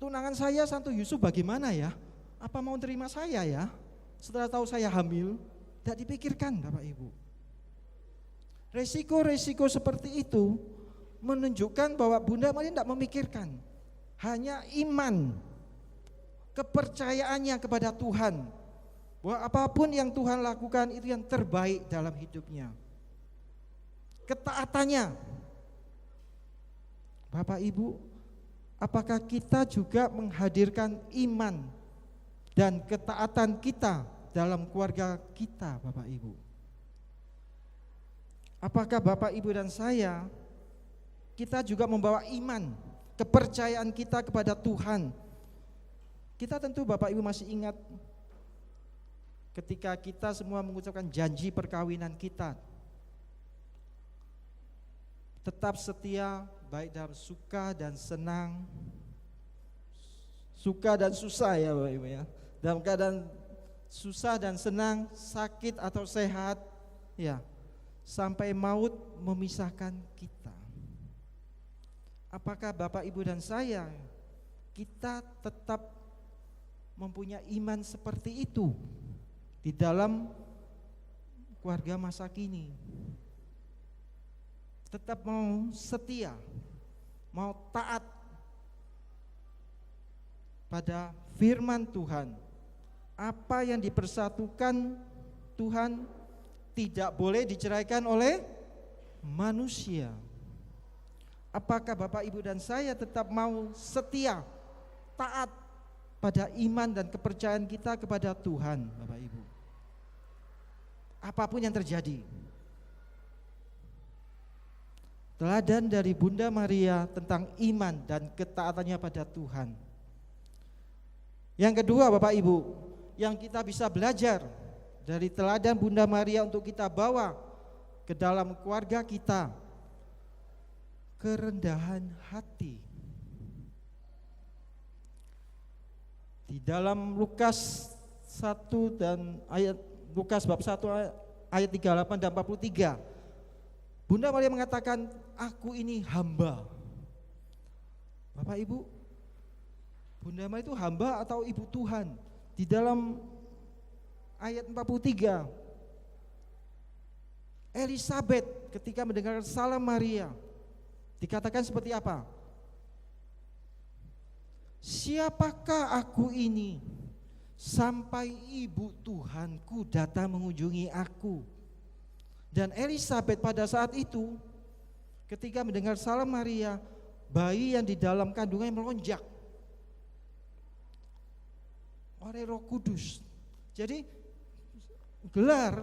tunangan saya Santo Yusuf bagaimana ya? Apa mau terima saya ya? Setelah tahu saya hamil, tidak dipikirkan Bapak Ibu. Resiko-resiko seperti itu menunjukkan bahwa Bunda Maria tidak memikirkan. Hanya iman, kepercayaannya kepada Tuhan, bahwa apapun yang Tuhan lakukan itu yang terbaik dalam hidupnya. Ketaatannya. Bapak Ibu, apakah kita juga menghadirkan iman dan ketaatan kita dalam keluarga kita, Bapak Ibu? Apakah Bapak Ibu dan saya, kita juga membawa iman, kepercayaan kita kepada Tuhan? Kita tentu Bapak Ibu masih ingat ketika kita semua mengucapkan janji perkawinan kita, tetap setia baik dalam suka dan senang, suka dan susah ya Bapak Ibu ya, dalam keadaan susah dan senang, sakit atau sehat ya, sampai maut memisahkan kita. Apakah Bapak Ibu dan saya, kita tetap mempunyai iman seperti itu di dalam keluarga masa kini? Tetap mau setia, mau taat pada firman Tuhan. Apa yang dipersatukan Tuhan tidak boleh diceraikan oleh manusia. Apakah Bapak Ibu dan saya tetap mau setia, taat pada iman dan kepercayaan kita kepada Tuhan, Bapak Ibu? Apapun yang terjadi. Teladan dari Bunda Maria tentang iman dan ketaatannya pada Tuhan. Yang kedua Bapak Ibu, yang kita bisa belajar dari teladan Bunda Maria untuk kita bawa ke dalam keluarga kita, kerendahan hati. Di dalam Lukas 1 dan Lukas bab 1 ayat 38 dan 43, Bunda Maria mengatakan, aku ini hamba. Bapak Ibu, Bunda Maria itu hamba atau ibu Tuhan? Di dalam ayat 43, Elizabeth ketika mendengar salam Maria dikatakan seperti apa? Siapakah aku ini sampai ibu Tuhanku datang mengunjungi aku? Dan Elizabeth pada saat itu ketika mendengar salam Maria, bayi yang di dalam kandungannya melonjak oleh Roh Kudus. Jadi gelar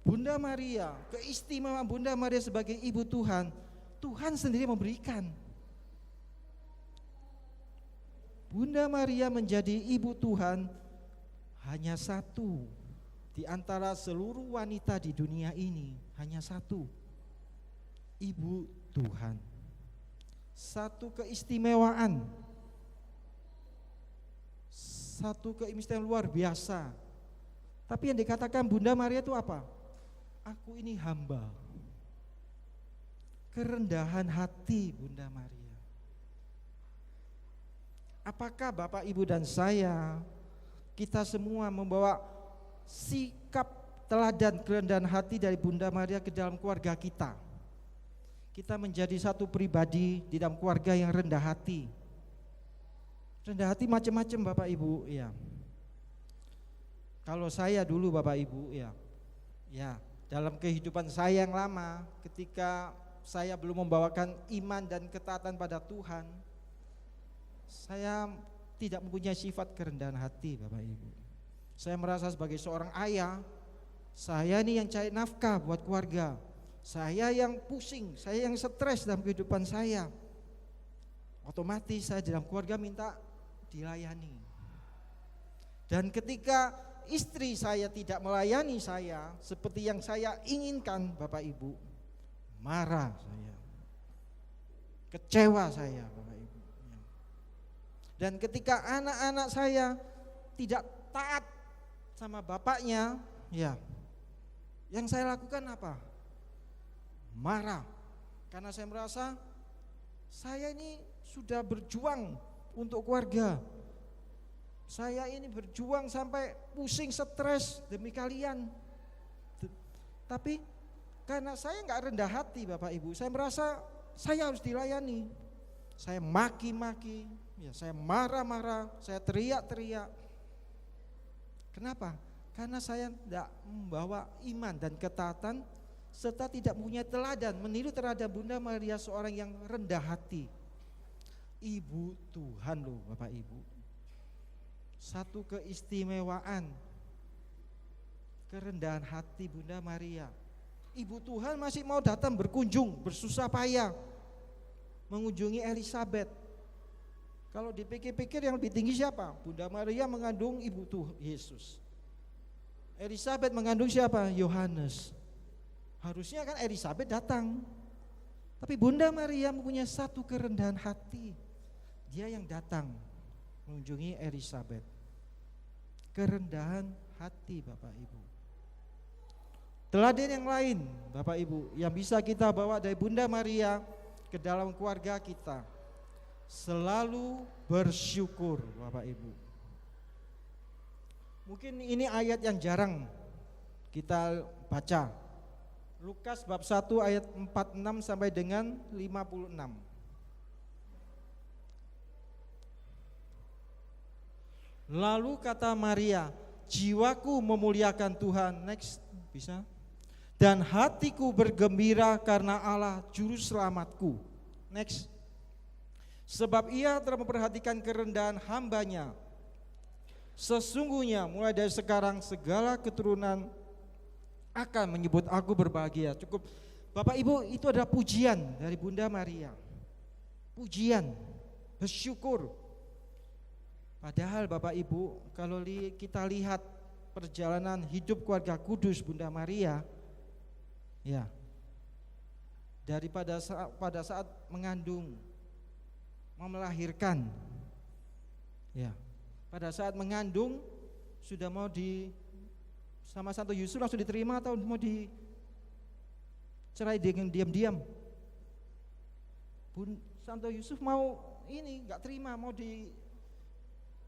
Bunda Maria, keistimewaan Bunda Maria sebagai ibu Tuhan, Tuhan sendiri memberikan. Bunda Maria menjadi ibu Tuhan hanya satu di antara seluruh wanita di dunia ini, hanya satu, ibu Tuhan. Satu keistimewaan, satu keistimewaan luar biasa. Tapi yang dikatakan Bunda Maria itu apa? Aku ini hamba. Kerendahan hati Bunda Maria. Apakah Bapak Ibu dan saya, kita semua membawa sikap teladan kerendahan hati dari Bunda Maria ke dalam keluarga kita? Kita menjadi satu pribadi di dalam keluarga yang rendah hati. Rendah hati macam-macam Bapak Ibu ya. Kalau saya dulu Bapak Ibu ya dalam kehidupan saya yang lama, ketika saya belum membawakan iman dan ketaatan pada Tuhan, saya tidak mempunyai sifat kerendahan hati Bapak Ibu. Saya merasa sebagai seorang ayah, saya ini yang cari nafkah buat keluarga, saya yang pusing, saya yang stres dalam kehidupan saya. Otomatis saya dalam keluarga minta dilayani. Dan ketika istri saya tidak melayani saya seperti yang saya inginkan Bapak Ibu, marah saya, kecewa saya Bapak Ibu. Dan ketika anak-anak saya tidak taat sama bapaknya, ya, yang saya lakukan apa? Marah, karena saya merasa saya ini sudah berjuang untuk keluarga. Saya ini berjuang sampai pusing, stres demi kalian. Tapi karena saya nggak rendah hati Bapak Ibu, saya merasa saya harus dilayani. Saya maki-maki, ya, saya marah-marah, saya teriak-teriak. Kenapa? Karena saya tidak membawa iman dan ketaatan serta tidak punya teladan meniru teladan Bunda Maria, seorang yang rendah hati. Ibu Tuhan loh Bapak Ibu. Satu keistimewaan kerendahan hati Bunda Maria. Ibu Tuhan masih mau datang berkunjung, bersusah payah mengunjungi Elizabeth. Kalau dipikir-pikir yang lebih tinggi siapa? Bunda Maria mengandung ibu Tuhan Yesus. Elizabeth mengandung siapa? Yohanes. Harusnya kan Elizabeth datang. Tapi Bunda Maria mempunyai satu kerendahan hati. Dia yang datang mengunjungi Elizabeth. Kerendahan hati Bapak Ibu. Teladan yang lain Bapak Ibu yang bisa kita bawa dari Bunda Maria ke dalam keluarga kita. Selalu bersyukur Bapak Ibu. Mungkin ini ayat yang jarang kita baca. Lukas bab 1 ayat 46 sampai dengan 56. Lalu kata Maria, jiwaku memuliakan Tuhan. Next, bisa? Dan hatiku bergembira karena Allah juru selamatku. Next. Sebab ia telah memperhatikan kerendahan hambanya. Sesungguhnya mulai dari sekarang segala keturunan akan menyebut aku berbahagia. Cukup. Bapak Ibu, itu adalah pujian dari Bunda Maria. Pujian, bersyukur. Padahal Bapak Ibu, kalau kita lihat perjalanan hidup keluarga kudus Bunda Maria, ya, pada saat mengandung, mau melahirkan, ya, pada saat mengandung sudah mau sama Santo Yusuf langsung diterima atau mau dicerai dengan diam-diam? Santo Yusuf mau nggak terima, mau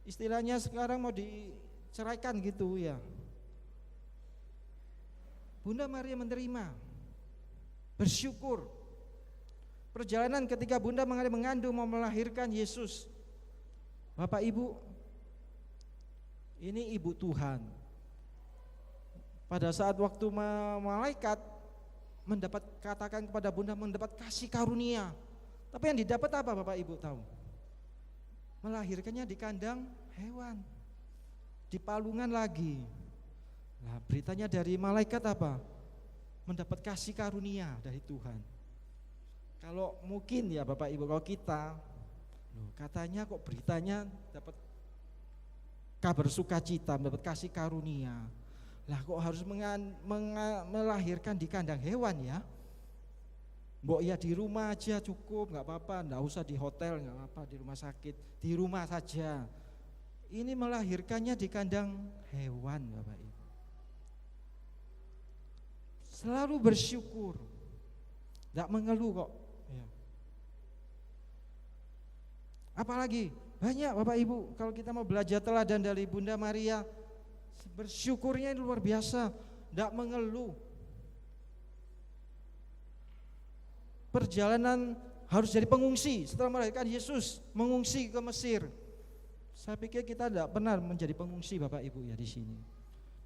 istilahnya sekarang mau diceraikan gitu ya. Bunda Maria menerima, bersyukur. Perjalanan ketika Bunda Maria mengandung mau melahirkan Yesus, Bapak Ibu, ini ibu Tuhan. Pada saat waktu malaikat katakan kepada Bunda mendapat kasih karunia. Tapi yang didapat apa Bapak Ibu tahu? Melahirkannya di kandang hewan, di palungan lagi. Nah, beritanya dari malaikat apa? Mendapat kasih karunia dari Tuhan. Kalau mungkin ya Bapak Ibu, kalau kita, katanya kok beritanya dapat kabar sukacita, mendapat kasih karunia. Lah kok harus melahirkan di kandang hewan ya? Mbok ya di rumah aja cukup, nggak apa-apa, nggak usah di hotel, nggak apa-apa, di rumah sakit, di rumah saja. Ini melahirkannya di kandang hewan Bapak Ibu. Selalu bersyukur, nggak mengeluh kok. Ya. Apalagi banyak Bapak Ibu, kalau kita mau belajar teladan dari Bunda Maria, bersyukurnya luar biasa, tidak mengeluh. Perjalanan harus jadi pengungsi setelah melahirkan Yesus, mengungsi ke Mesir. Saya pikir kita tidak pernah menjadi pengungsi Bapak Ibu ya di sini.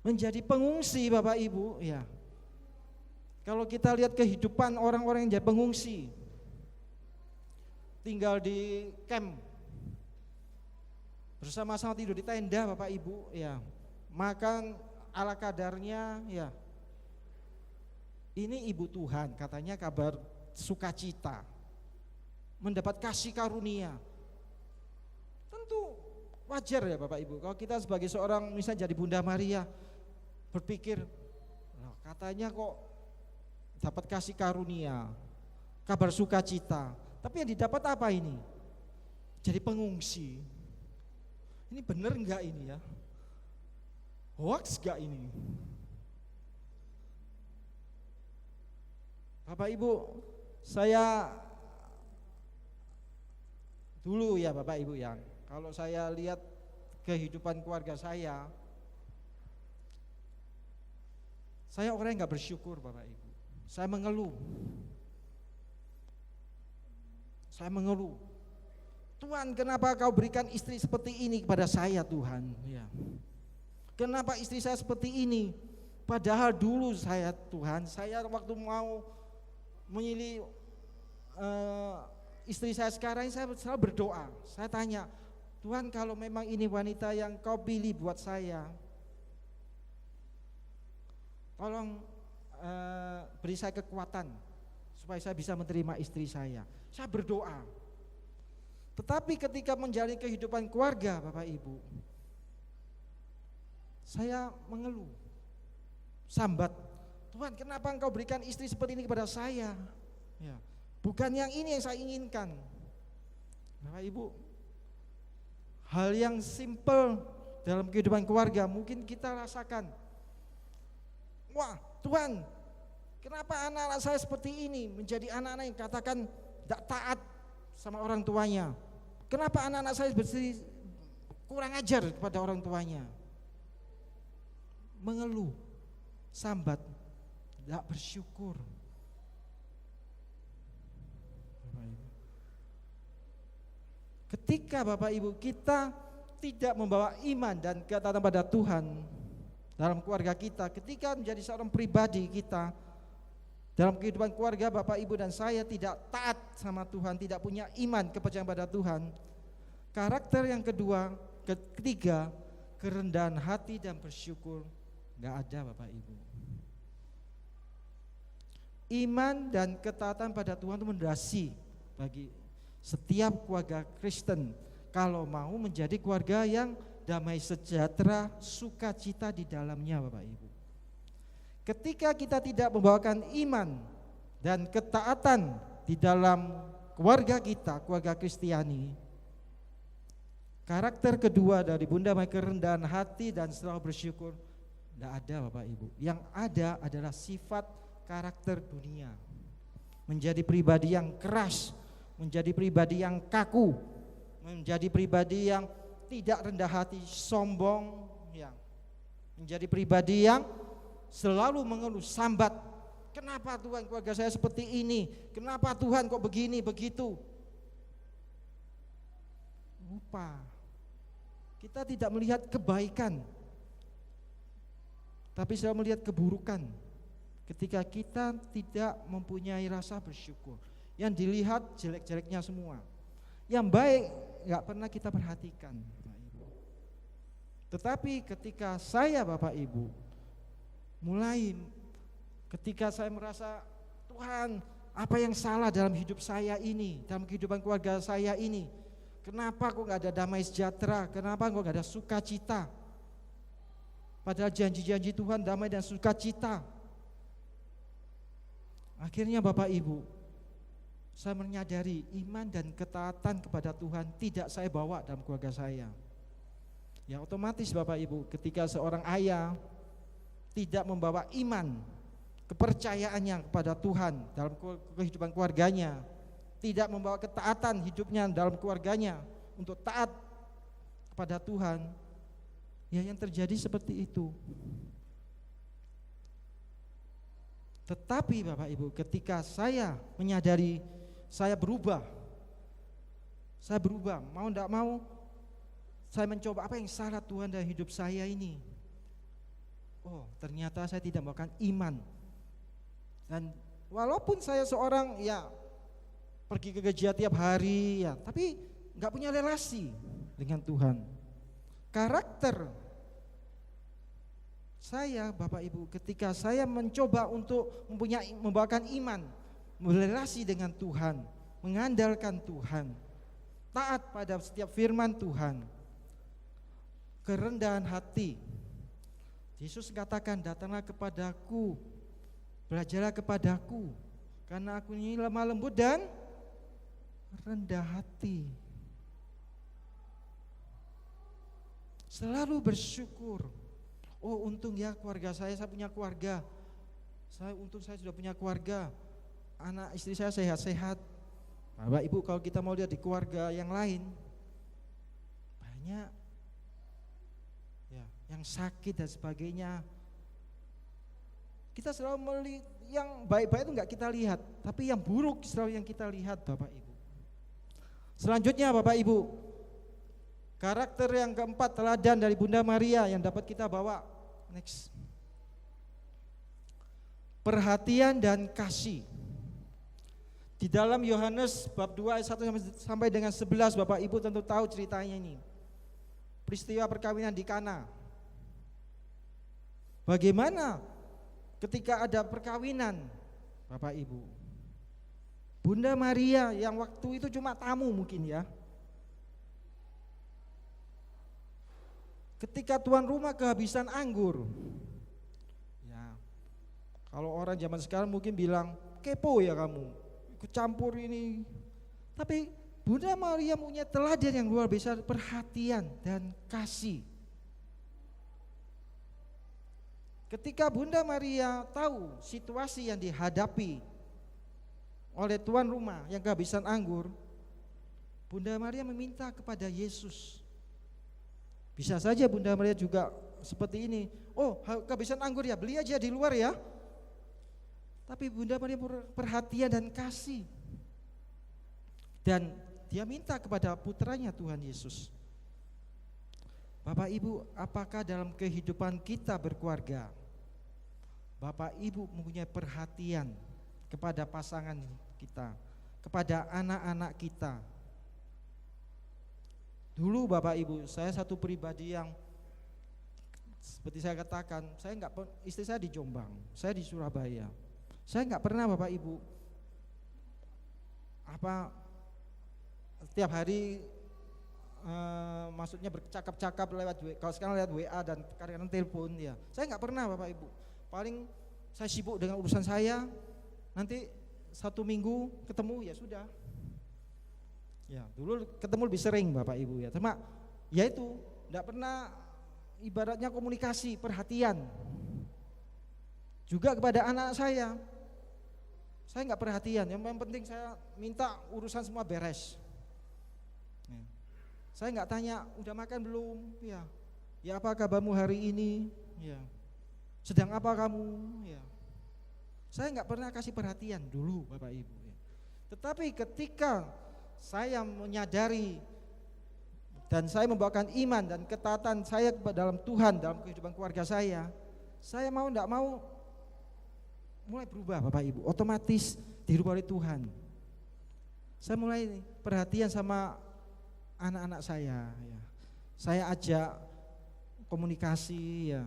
Menjadi pengungsi Bapak Ibu ya. Kalau kita lihat kehidupan orang-orang yang jadi pengungsi, tinggal di camp, bersama-sama tidur di tenda Bapak Ibu ya. Makan ala kadarnya ya. Ini ibu Tuhan, katanya kabar sukacita, mendapat kasih karunia. Tentu wajar ya Bapak Ibu, kalau kita sebagai seorang misalnya jadi Bunda Maria berpikir, katanya kok dapat kasih karunia, kabar sukacita, tapi yang didapat apa ini? Jadi pengungsi. Ini benar enggak ini ya? Hoax gak ini? Bapak Ibu, saya dulu ya Bapak Ibu ya, kalau saya lihat kehidupan keluarga saya orang yang gak bersyukur Bapak Ibu. Saya mengeluh. Tuhan, kenapa kau berikan istri seperti ini kepada saya Tuhan? Ya. Kenapa istri saya seperti ini? Padahal dulu saya waktu mau memilih istri saya sekarang, saya selalu berdoa. Saya tanya, Tuhan, kalau memang ini wanita yang kau pilih buat saya, tolong beri saya kekuatan supaya saya bisa menerima istri saya. Saya berdoa. Tetapi ketika menjalani kehidupan keluarga, Bapak Ibu, saya mengeluh, sambat, Tuhan, kenapa Engkau berikan istri seperti ini kepada saya? Ya, bukan yang ini yang saya inginkan. Bapak Ibu, hal yang simple dalam kehidupan keluarga mungkin kita rasakan. Wah, Tuhan, kenapa anak-anak saya seperti ini, menjadi anak-anak yang katakan tidak taat sama orang tuanya? Kenapa anak-anak saya kurang ajar kepada orang tuanya? Mengeluh, sambat, tidak bersyukur. Bapak Ibu, ketika Bapak Ibu kita tidak membawa iman dan ketaatan pada Tuhan dalam keluarga kita, ketika menjadi seorang pribadi kita dalam kehidupan keluarga, Bapak Ibu dan saya tidak taat sama Tuhan, tidak punya iman kepercayaan pada Tuhan. Karakter yang ketiga, kerendahan hati dan bersyukur, nggak ada, Bapak Ibu. Iman dan ketaatan pada Tuhan itu mendasari bagi setiap keluarga Kristen kalau mau menjadi keluarga yang damai sejahtera, sukacita di dalamnya, Bapak Ibu. Ketika kita tidak membawakan iman dan ketaatan di dalam keluarga kita, keluarga Kristiani, karakter kedua dari Bunda Mai, kerendahan hati dan selalu bersyukur, tidak ada, Bapak Ibu. Yang ada adalah sifat karakter dunia. Menjadi pribadi yang keras, menjadi pribadi yang kaku, menjadi pribadi yang tidak rendah hati, sombong, yang menjadi pribadi yang selalu mengeluh, sambat. Kenapa Tuhan keluarga saya seperti ini? Kenapa Tuhan kok begini, begitu? Lupa. Kita tidak melihat kebaikan, tapi selalu melihat keburukan. Ketika kita tidak mempunyai rasa bersyukur, yang dilihat jelek-jeleknya semua, yang baik gak pernah kita perhatikan, Bapak Ibu. Tetapi ketika saya, Bapak Ibu, ketika saya merasa, Tuhan, apa yang salah dalam hidup saya ini, dalam kehidupan keluarga saya ini? Kenapa kok gak ada damai sejahtera? Kenapa kok gak ada sukacita? Padahal janji-janji Tuhan damai dan sukacita. Akhirnya Bapak Ibu, saya menyadari iman dan ketaatan kepada Tuhan tidak saya bawa dalam keluarga saya. Ya otomatis Bapak Ibu, ketika seorang ayah tidak membawa iman, kepercayaannya kepada Tuhan dalam kehidupan keluarganya, tidak membawa ketaatan hidupnya dalam keluarganya untuk taat kepada Tuhan, ya yang terjadi seperti itu. Tetapi Bapak Ibu, ketika saya menyadari saya berubah, mau tidak mau saya mencoba apa yang salah Tuhan dalam hidup saya ini. Oh, ternyata saya tidak membawakan iman. Dan walaupun saya seorang ya pergi ke gereja tiap hari ya, tapi nggak punya relasi dengan Tuhan. Karakter saya, Bapak Ibu, ketika saya mencoba untuk membawakan iman, berelasi dengan Tuhan, mengandalkan Tuhan, taat pada setiap firman Tuhan, kerendahan hati. Yesus katakan, datanglah kepadaku, belajarlah kepadaku, karena aku ini lemah lembut dan rendah hati. Selalu bersyukur. Oh untung ya keluarga saya punya keluarga. Untung saya sudah punya keluarga. Anak istri saya sehat-sehat. Bapak Ibu, kalau kita mau lihat di keluarga yang lain, banyak ya yang sakit dan sebagainya. Kita selalu melihat yang baik-baik itu enggak kita lihat, tapi yang buruk selalu yang kita lihat, Bapak Ibu. Selanjutnya Bapak Ibu, karakter yang keempat, teladan dari Bunda Maria yang dapat kita bawa. Next. Perhatian dan kasih. Di dalam Yohanes bab 2 ayat 1 sampai dengan 11, Bapak Ibu tentu tahu ceritanya ini. Peristiwa perkawinan di Kana. Bagaimana ketika ada perkawinan, Bapak Ibu, Bunda Maria yang waktu itu cuma tamu mungkin ya, ketika tuan rumah kehabisan anggur, ya kalau orang zaman sekarang mungkin bilang kepo ya kamu, ikut campur ini. Tapi Bunda Maria punya teladan yang luar biasa, perhatian dan kasih. Ketika Bunda Maria tahu situasi yang dihadapi oleh tuan rumah yang kehabisan anggur, Bunda Maria meminta kepada Yesus. Bisa saja Bunda Maria juga seperti ini, oh kehabisan anggur ya, beli aja di luar ya. Tapi Bunda Maria perhatian dan kasih. Dan dia minta kepada putranya Tuhan Yesus. Bapak Ibu, apakah dalam kehidupan kita berkeluarga, Bapak Ibu mempunyai perhatian kepada pasangan kita, kepada anak-anak kita? Dulu Bapak Ibu, saya satu pribadi yang seperti saya katakan, istri saya di Jombang, saya di Surabaya. Saya nggak pernah Bapak Ibu setiap hari maksudnya bercakap-cakap lewat kalau sekarang lewat WA dan kadang-kadang telepon ya. Saya nggak pernah Bapak Ibu. Paling saya sibuk dengan urusan saya, nanti 1 minggu ketemu ya sudah. Ya, dulu ketemu lebih sering Bapak Ibu ya. Cuma ya itu enggak pernah ibaratnya komunikasi, perhatian. Juga kepada anak saya enggak perhatian. Yang penting saya minta urusan semua beres. Ya. Saya enggak tanya udah makan belum? Ya. Ya apa kabarmu hari ini? Ya. Sedang apa kamu? Ya. Saya enggak pernah kasih perhatian dulu Bapak Ibu ya. Tetapi ketika saya menyadari dan saya membawakan iman dan ketaatan saya dalam Tuhan, dalam kehidupan keluarga saya mau enggak mau mulai berubah Bapak Ibu, otomatis dirubah oleh Tuhan. Saya mulai perhatian sama anak-anak saya ya. Saya ajak komunikasi ya.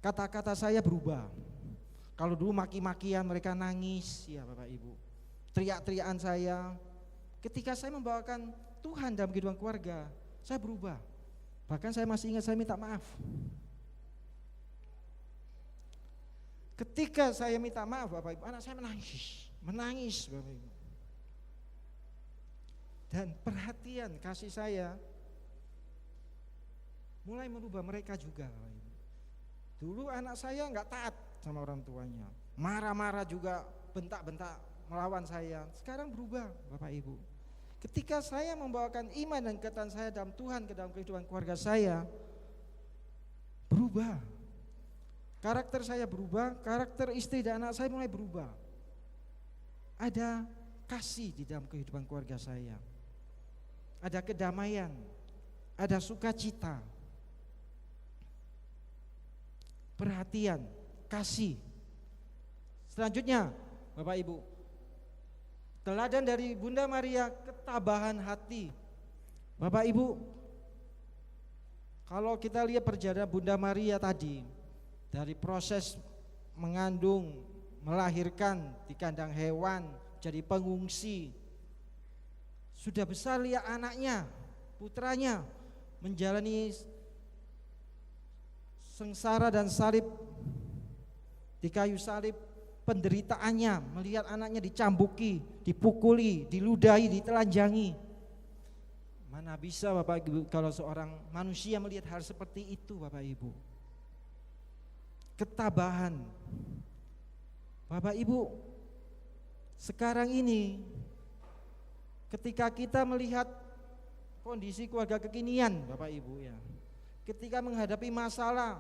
Kata-kata saya berubah. Kalau dulu maki-makian mereka nangis ya Bapak Ibu. Teriak-teriakan saya. Ketika saya membawakan Tuhan dalam kehidupan keluarga, saya berubah. Bahkan saya masih ingat saya minta maaf. Ketika saya minta maaf Bapak Ibu, anak saya menangis Bapak Ibu. Dan perhatian kasih saya mulai merubah mereka juga Bapak Ibu. Dulu anak saya enggak taat sama orang tuanya, marah-marah juga, bentak-bentak melawan saya. Sekarang berubah Bapak Ibu. Ketika saya membawakan iman dan ketaatan saya dalam Tuhan ke dalam kehidupan keluarga saya, berubah. Karakter saya berubah, karakter istri dan anak saya mulai berubah. Ada kasih di dalam kehidupan keluarga saya. Ada kedamaian, ada sukacita. Perhatian, kasih. Selanjutnya, Bapak Ibu, teladan dari Bunda Maria, ketabahan hati. Bapak Ibu, kalau kita lihat perjalanan Bunda Maria tadi, dari proses mengandung, melahirkan di kandang hewan, jadi pengungsi, sudah besar lihat anaknya, putranya menjalani sengsara dan salib, di kayu salib, penderitaannya, melihat anaknya dicambuki, dipukuli, diludahi, ditelanjangi. Mana bisa Bapak Ibu kalau seorang manusia melihat hal seperti itu Bapak Ibu. Ketabahan. Bapak Ibu, sekarang ini ketika kita melihat kondisi keluarga kekinian Bapak Ibu ya, ketika menghadapi masalah,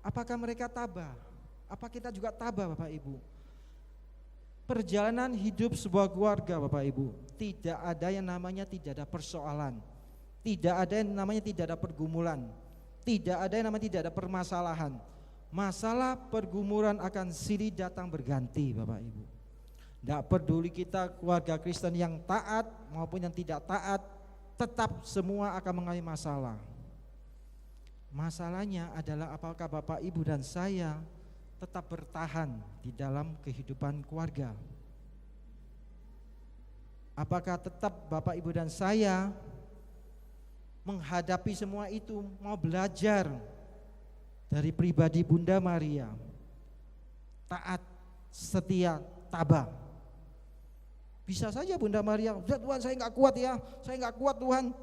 apakah mereka tabah? Apa kita juga tabah Bapak Ibu? Perjalanan hidup sebuah keluarga Bapak Ibu, tidak ada yang namanya tidak ada persoalan, tidak ada yang namanya tidak ada pergumulan, tidak ada yang namanya tidak ada permasalahan. Masalah pergumulan akan silih datang berganti Bapak Ibu. Tidak peduli kita keluarga Kristen yang taat maupun yang tidak taat, tetap semua akan mengalami masalah. Masalahnya adalah apakah Bapak Ibu dan saya tetap bertahan di dalam kehidupan keluarga? Apakah tetap Bapak Ibu dan saya menghadapi semua itu, mau belajar dari pribadi Bunda Maria, taat, setia, tabah? Bisa saja Bunda Maria, Tuhan saya nggak kuat ya, saya nggak kuat Tuhan.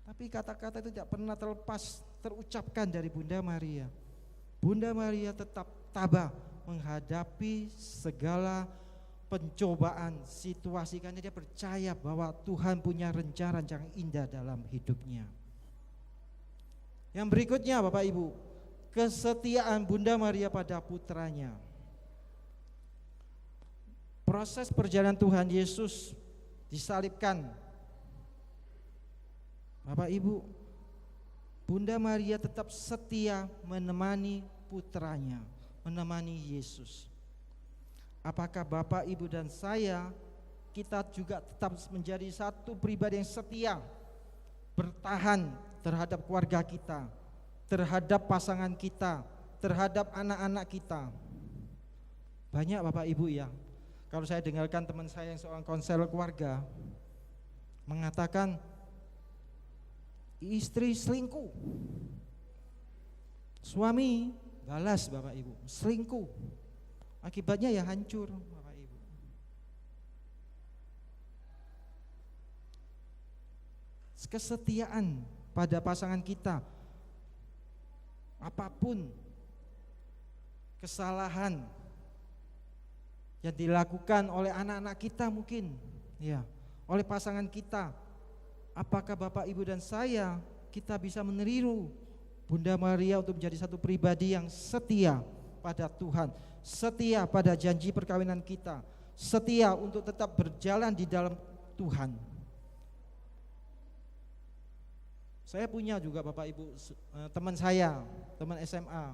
Tapi kata-kata itu tidak pernah terlepas terucapkan dari Bunda Maria. Bunda Maria tetap tabah menghadapi segala pencobaan, situasi, karena dia percaya bahwa Tuhan punya rencana yang indah dalam hidupnya. Yang berikutnya Bapak Ibu, kesetiaan Bunda Maria pada putranya. Proses perjalanan Tuhan Yesus disalibkan. Bapak Ibu, Bunda Maria tetap setia menemani putranya, menemani Yesus. Apakah Bapak, Ibu dan saya, kita juga tetap menjadi satu pribadi yang setia, bertahan terhadap keluarga kita, terhadap pasangan kita, terhadap anak-anak kita? Banyak Bapak Ibu ya, kalau saya dengarkan teman saya yang seorang konselor keluarga mengatakan istri selingkuh, suami balas Bapak Ibu, selingkuh. Akibatnya ya hancur Bapak Ibu. Kesetiaan pada pasangan kita, apapun kesalahan yang dilakukan oleh anak-anak kita mungkin, ya, oleh pasangan kita, apakah Bapak Ibu dan saya kita bisa meniru Bunda Maria untuk menjadi satu pribadi yang setia pada Tuhan, setia pada janji perkawinan kita, setia untuk tetap berjalan di dalam Tuhan. Saya punya juga Bapak Ibu teman saya, teman SMA,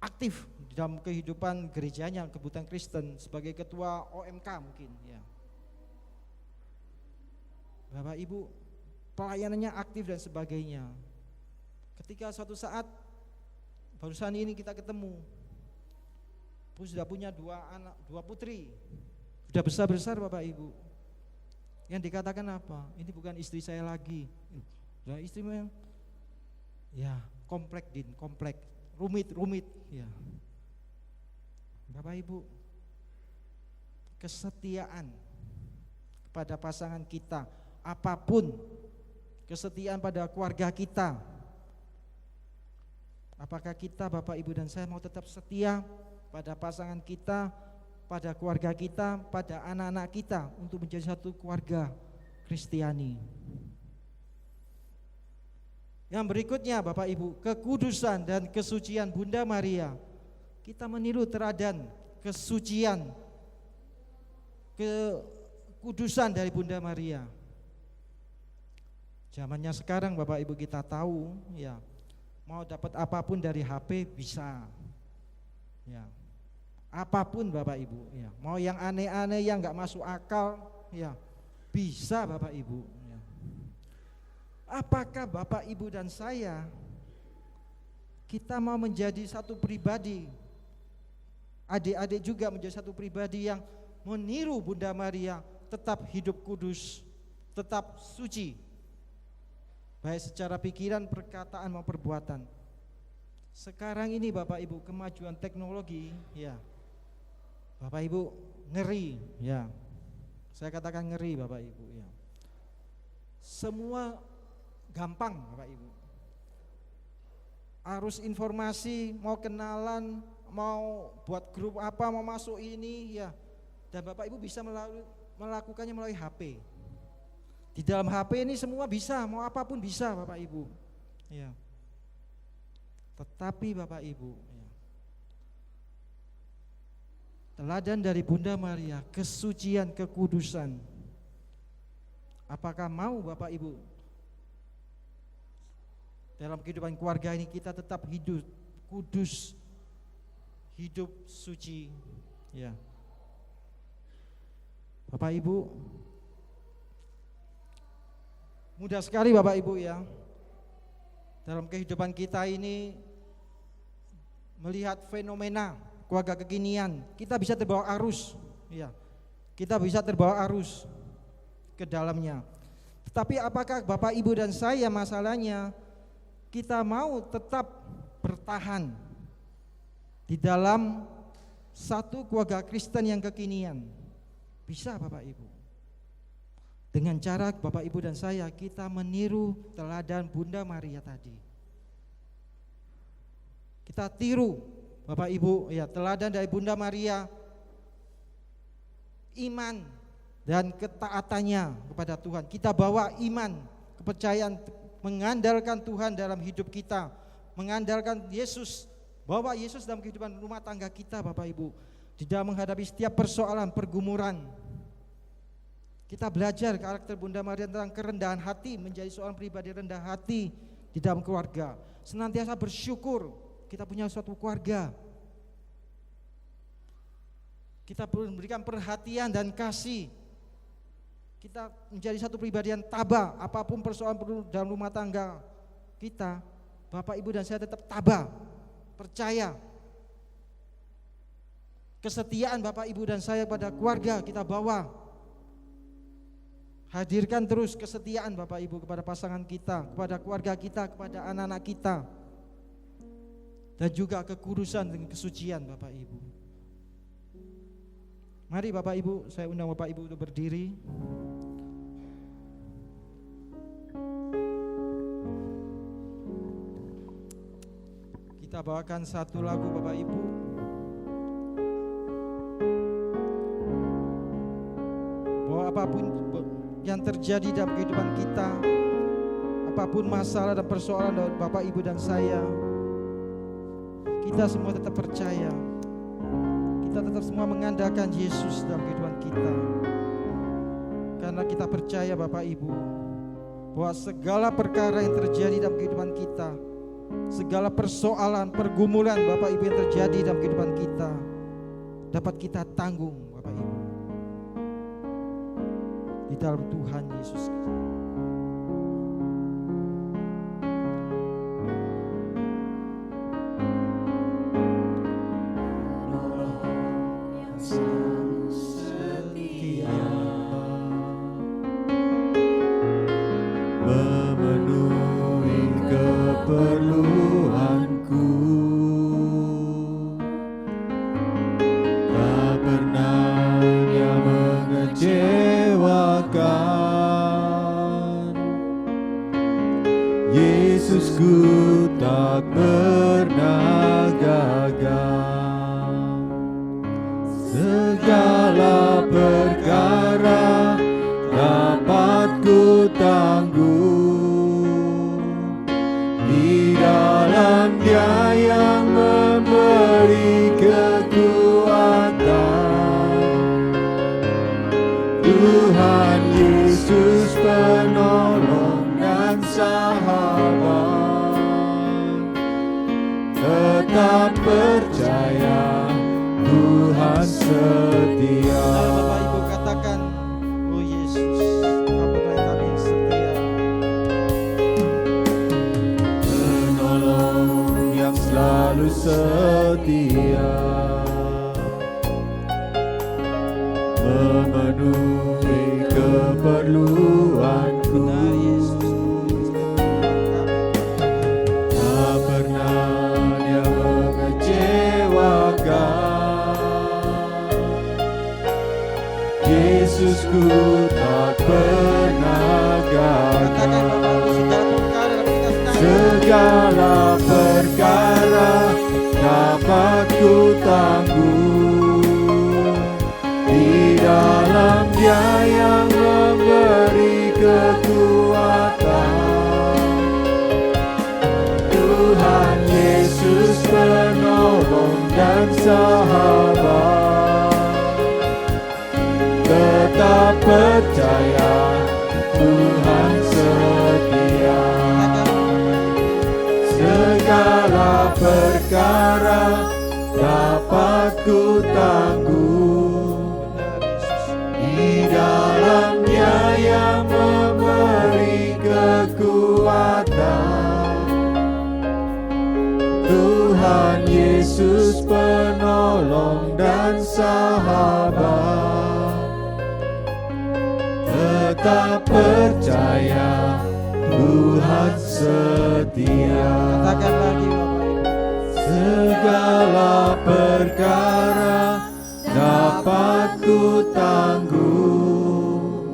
aktif di dalam kehidupan gerejanya, kebutuhan Kristen sebagai ketua OMK mungkin ya. Bapak Ibu, pelayanannya aktif dan sebagainya. Ketika suatu saat barusan ini kita ketemu, sudah punya 2 anak, 2 putri, sudah besar-besar Bapak Ibu. Yang dikatakan apa? Ini bukan istri saya lagi. Nah, istri memang ya komplek, rumit ya. Bapak Ibu, kesetiaan kepada pasangan kita, apapun, kesetiaan pada keluarga kita. Apakah kita Bapak Ibu dan saya mau tetap setia pada pasangan kita, pada keluarga kita, pada anak-anak kita untuk menjadi satu keluarga Kristiani? Yang berikutnya Bapak Ibu, kekudusan dan kesucian Bunda Maria. Kita meniru teladan kesucian, kekudusan dari Bunda Maria. Zamannya sekarang Bapak Ibu kita tahu ya, mau dapat apapun dari HP bisa. Ya. Apapun Bapak Ibu ya, mau yang aneh-aneh yang enggak masuk akal ya, bisa Bapak Ibu ya. Apakah Bapak Ibu dan saya kita mau menjadi satu pribadi, adik-adik juga menjadi satu pribadi yang meniru Bunda Maria, tetap hidup kudus, tetap suci, baik secara pikiran, perkataan maupun perbuatan. Sekarang ini Bapak Ibu, kemajuan teknologi ya, Bapak Ibu, ngeri ya. Saya katakan ngeri Bapak Ibu ya. Semua gampang Bapak Ibu. Arus informasi, mau kenalan, mau buat grup apa, mau masuk ini ya. Dan Bapak Ibu bisa melakukannya melalui HP. Di dalam HP ini semua bisa, mau apapun bisa Bapak Ibu ya. Tetapi Bapak Ibu ya, teladan dari Bunda Maria, kesucian, kekudusan. Apakah mau Bapak Ibu dalam kehidupan keluarga ini kita tetap hidup kudus, hidup suci ya. Bapak Ibu, mudah sekali Bapak Ibu ya, dalam kehidupan kita ini melihat fenomena keluarga kekinian, kita bisa terbawa arus, ya. Kita bisa terbawa arus ke dalamnya. Tetapi apakah Bapak Ibu dan saya, masalahnya kita mau tetap bertahan di dalam satu keluarga Kristen yang kekinian? Bisa Bapak Ibu. Dengan cara Bapak Ibu dan saya, kita meniru teladan Bunda Maria tadi. Kita tiru Bapak Ibu, ya, teladan dari Bunda Maria, iman dan ketaatannya kepada Tuhan. Kita bawa iman, kepercayaan, mengandalkan Tuhan dalam hidup kita, mengandalkan Yesus, bawa Yesus dalam kehidupan rumah tangga kita Bapak Ibu. Di dalam menghadapi setiap persoalan, pergumulan, kita belajar karakter Bunda Maria tentang kerendahan hati, menjadi seorang pribadi rendah hati di dalam keluarga. Senantiasa bersyukur kita punya suatu keluarga. Kita memberikan perhatian dan kasih. Kita menjadi satu pribadi yang tabah, apapun persoalan dalam rumah tangga kita, Bapak Ibu dan saya tetap tabah, percaya. Kesetiaan Bapak Ibu dan saya pada keluarga kita bawa. Hadirkan terus kesetiaan Bapak Ibu kepada pasangan kita, kepada keluarga kita, kepada anak-anak kita. Dan juga kekudusan dan kesucian Bapak Ibu. Mari Bapak Ibu, saya undang Bapak Ibu untuk berdiri. Kita bawakan satu lagu Bapak Ibu. Bahwa apapun yang terjadi dalam kehidupan kita, apapun masalah dan persoalan dari Bapak Ibu dan saya, kita semua tetap percaya. Kita tetap semua mengandalkan Yesus dalam kehidupan kita. Karena kita percaya Bapak Ibu, bahwa segala perkara yang terjadi dalam kehidupan kita, segala persoalan, pergumulan Bapak Ibu yang terjadi dalam kehidupan kita, dapat kita tanggung Bapak Ibu di dalam Tuhan Yesus Kristus. Yesusku tak pernah gagal. Segala perkara dapat ku tanggung di dalam Dia yang memberi kekuatan. Tuhan Yesus penolong dan sahabat, tetap percaya Tuhan setia. Bapak Ibu katakan, oh Yesus, Engkau benar kami yang setia. Penolong yang selalu setia, memenuhi keperluanku. Tak pernah Dia mengecewakan. Yesusku tak pernah gagal. Segala perkara dapat ku tanggung di dalam Dia yang memberi kekuatan. Tuhan Yesus penolong dan sahabat, tetap percaya Tuhan setia. Segala perkara dapat ku tanggung di dalam Dia yang memberi kekuatan. Tuhan Yesus tetap percaya Tuhan setia. Katakan lagi Bapak Ibu. Segala perkara dapat ku tanggung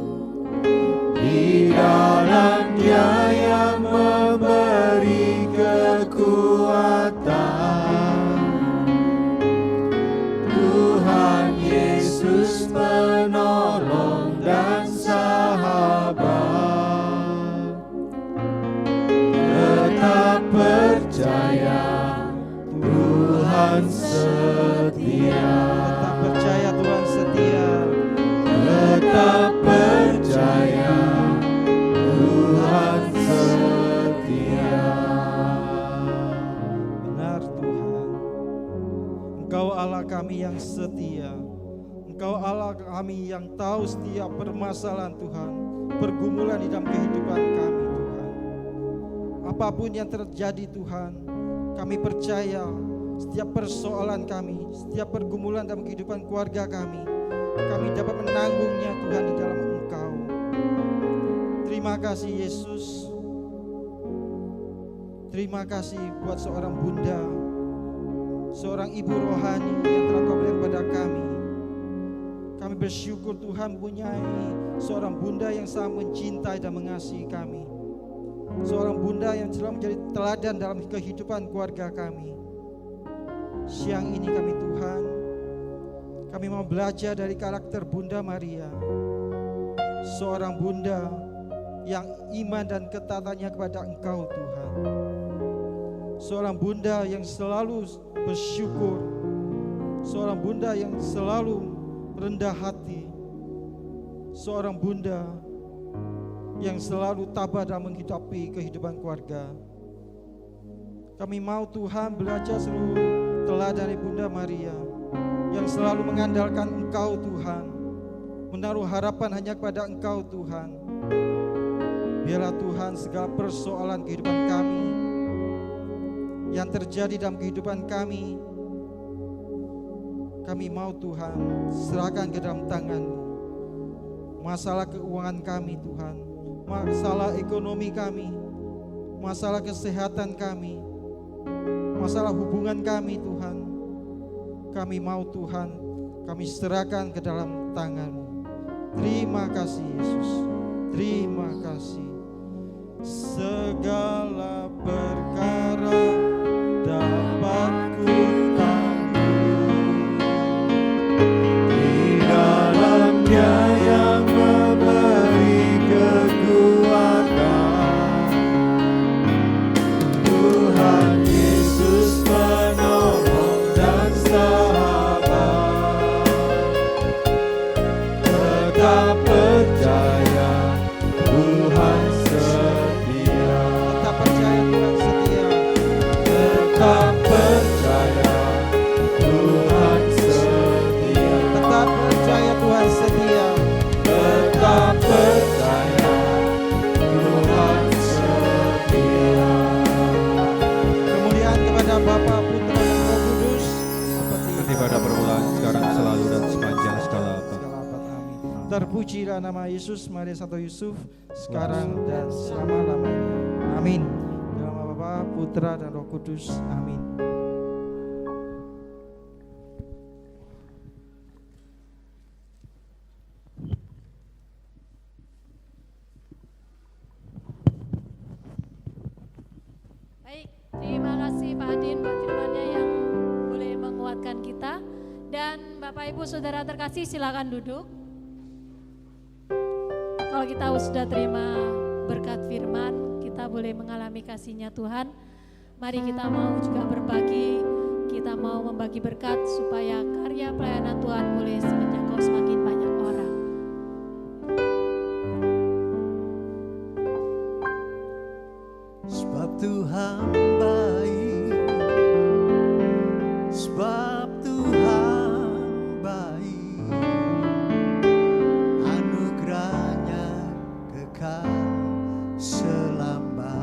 di dalam Dia yang memberi kekuatan. Tuhan Yesus penolong dan sahabat. Tetap percaya Tuhan setia. Tetap percaya Tuhan setia. Tetap percaya Tuhan setia. Benar Tuhan, Engkau Allah kami yang setia. Engkau Allah kami yang tahu setiap permasalahan Tuhan, pergumulan di dalam kehidupan kami Tuhan. Apapun yang terjadi Tuhan, kami percaya setiap persoalan kami, setiap pergumulan dalam kehidupan keluarga kami dapat menanggungnya Tuhan di dalam Engkau. Terima kasih Yesus. Terima kasih buat seorang bunda, seorang ibu rohani yang telah Kau berikan kepada kami. Kami bersyukur Tuhan mempunyai seorang bunda yang sangat mencintai dan mengasihi kami. Seorang bunda yang selalu menjadi teladan dalam kehidupan keluarga kami. Siang ini kami Tuhan, kami mau belajar dari karakter Bunda Maria. Seorang bunda yang iman dan ketaatannya kepada Engkau Tuhan. Seorang bunda yang selalu bersyukur. Seorang bunda yang selalu rendah hati. Seorang bunda yang selalu tabah dalam menghadapi kehidupan keluarga. Kami mau Tuhan belajar seluruh teladan dari Bunda Maria yang selalu mengandalkan Engkau Tuhan, menaruh harapan hanya kepada Engkau Tuhan. Biarlah Tuhan segala persoalan kehidupan kami yang terjadi dalam kehidupan kami mau Tuhan serahkan ke dalam tangan-Mu. Masalah keuangan kami Tuhan, masalah ekonomi kami, masalah kesehatan kami, masalah hubungan kami Tuhan, kami mau Tuhan, kami serahkan ke dalam tangan-Mu. Terima kasih Yesus, terima kasih. Segala perkara dapat ku tanggung Di dalam Dia yang memberi kekuatan. Tuhan Yesus penolong dan sahabat. Tetap percaya Tuhan setia. Tetap percaya Tuhan setia. Tetap percaya Tuhan setia. Tetap percaya Tuhan setia. Tetap percaya Tuhan setia. Kemuliaan kepada Bapa, Putra, dan Roh Kudus Seperti pada permulaan, sekarang, selalu, dan sepanjang segala abad. segala abad. Amin. Terpujilah nama Yesus, Maria Santo Yusuf, sekarang dan selama-lamanya. Amin. Dalam nama Bapa, Putra, dan Roh Kudus. Amin. Baik, terima kasih Pak Adin buat firman-Nya yang boleh menguatkan kita. Dan Bapak Ibu Saudara terkasih, silakan duduk. Kalau kita sudah terima berkat firman, kita boleh mengalami kasih-Nya Tuhan. Mari kita mau juga berbagi, kita mau membagi berkat supaya karya pelayanan Tuhan boleh menjangkau semakin banyak orang. Sebab Tuhan baik, sebab Tuhan baik, anugerahnya kekal selamanya.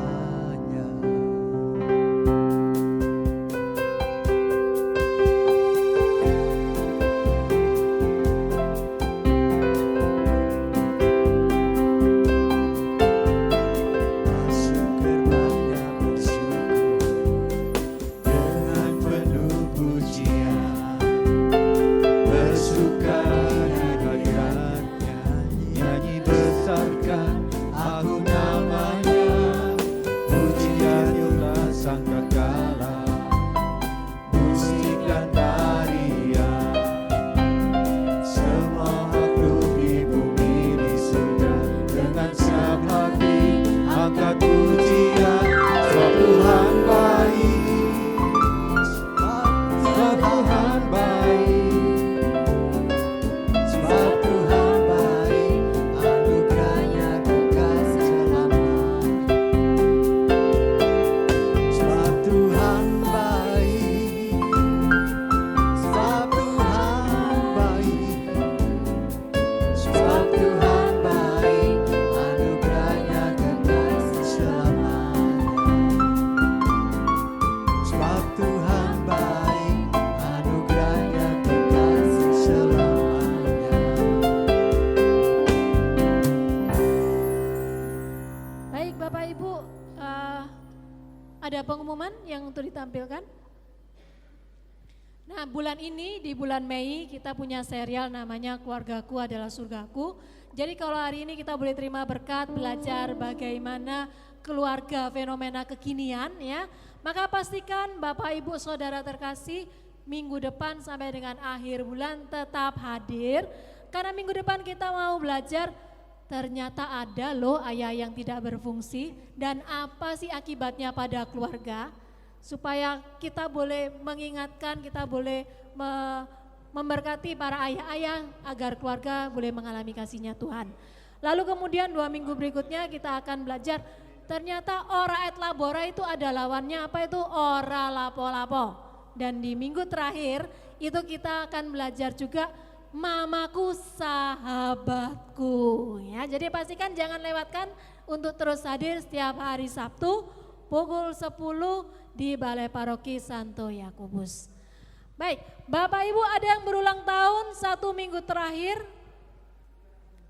Ada pengumuman yang untuk ditampilkan? Nah, bulan ini di bulan Mei kita punya serial namanya Keluargaku Adalah Surgaku. Jadi kalau hari ini kita boleh terima berkat belajar bagaimana keluarga fenomena kekinian ya. Maka pastikan Bapak Ibu Saudara terkasih minggu depan sampai dengan akhir bulan tetap hadir. Karena minggu depan kita mau belajar ternyata ada loh ayah yang tidak berfungsi dan apa sih akibatnya pada keluarga. Supaya kita boleh mengingatkan, kita boleh memberkati para ayah-ayah agar keluarga boleh mengalami kasih-Nya Tuhan. Lalu kemudian 2 minggu berikutnya kita akan belajar ternyata ora et labora itu ada lawannya apa itu ora lapo-lapo. Dan di minggu terakhir itu kita akan belajar juga mamaku sahabatku ya. Jadi pastikan jangan lewatkan untuk terus hadir setiap hari Sabtu pukul 10 di Balai Paroki Santo Yakobus. Baik, Bapak Ibu ada yang berulang tahun 1 minggu terakhir?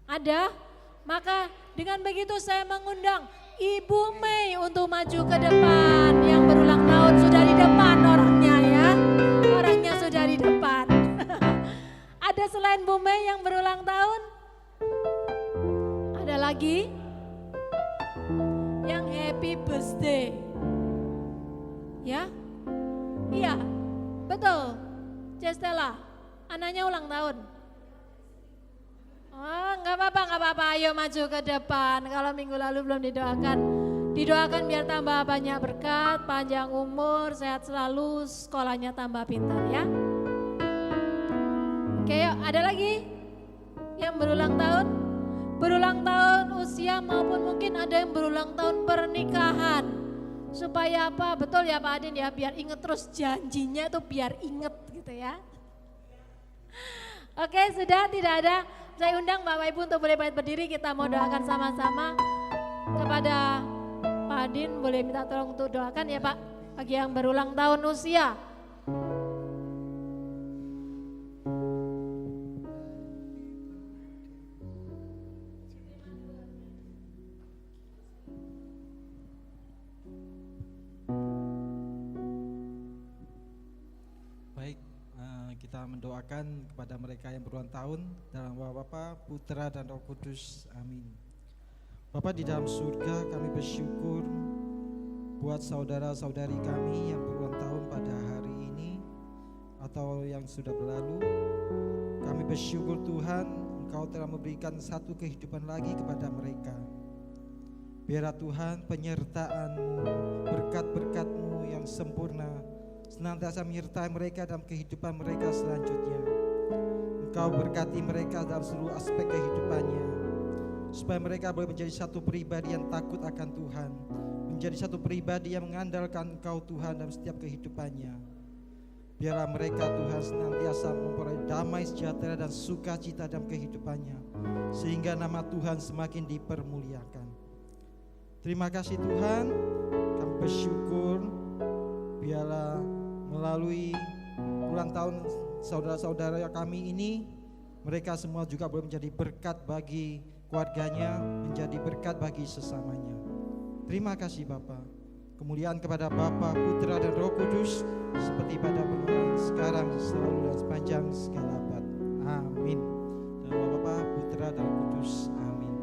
Ada? Maka dengan begitu saya mengundang Ibu Mei untuk maju ke depan. Yang berulang tahun sudah di depan orangnya ya. Orangnya sudah di depan. Ada selain Bu Mei yang berulang tahun? Ada lagi? Yang happy birthday. Ya? Iya, betul. Cestella, anaknya ulang tahun. Oh, enggak apa-apa, ayo maju ke depan. Kalau minggu lalu belum didoakan biar tambah banyak berkat, panjang umur, sehat selalu, sekolahnya tambah pintar ya. Oke, yuk, ada lagi yang berulang tahun? Berulang tahun usia maupun mungkin ada yang berulang tahun pernikahan. Supaya apa? Betul ya Pak Adin ya, biar inget terus janjinya tuh biar inget gitu ya. Oke, sudah tidak ada. Saya undang Bapak Ibu untuk boleh berdiri, kita mau doakan sama-sama kepada Pak Adin, boleh minta tolong untuk doakan ya Pak, bagi yang berulang tahun usia. Kita mendoakan kepada mereka yang berulang tahun dalam nama Bapa, Putra dan Roh Kudus. Amin. Bapa di dalam surga, kami bersyukur buat saudara-saudari kami yang berulang tahun pada hari ini atau yang sudah berlalu. Kami bersyukur Tuhan, Engkau telah memberikan satu kehidupan lagi kepada mereka. Biarlah Tuhan penyertaan-Mu, berkat-berkat-Mu yang sempurna senantiasa menyertai mereka dalam kehidupan mereka selanjutnya. Engkau berkati mereka dalam seluruh aspek kehidupannya, supaya mereka boleh menjadi satu pribadi yang takut akan Tuhan, menjadi satu pribadi yang mengandalkan Engkau Tuhan dalam setiap kehidupannya. Biarlah mereka Tuhan senantiasa memperoleh damai sejahtera dan sukacita dalam kehidupannya, sehingga nama Tuhan semakin dipermuliakan. Terima kasih Tuhan, kami bersyukur biarlah melalui ulang tahun saudara-saudara kami ini, mereka semua juga boleh menjadi berkat bagi keluarganya, menjadi berkat bagi sesamanya. Terima kasih Bapa. Kemuliaan kepada Bapa, Putra dan Roh Kudus, seperti pada permulaan, sekarang, selalu dan sepanjang segala abad. Amin. Dalam nama Bapa, Putra dan Roh Kudus. Amin.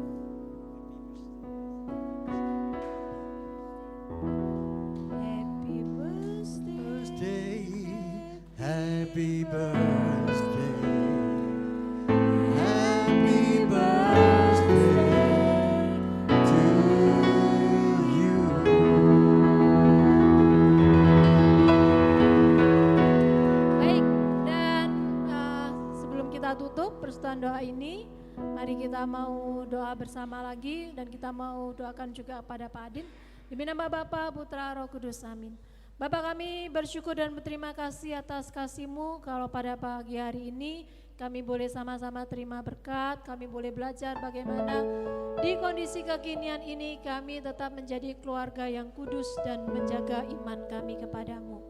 Happy birthday, happy birthday to you. Baik, dan sebelum kita tutup persekutuan doa ini, mari kita mau doa bersama lagi dan kita mau doakan juga pada Pak Adin. Demi nama Bapa, Putra, Roh Kudus, amin. Bapak kami bersyukur dan berterima kasih atas kasih-Mu kalau pada pagi hari ini kami boleh sama-sama terima berkat, kami boleh belajar bagaimana di kondisi kekinian ini kami tetap menjadi keluarga yang kudus dan menjaga iman kami kepadamu.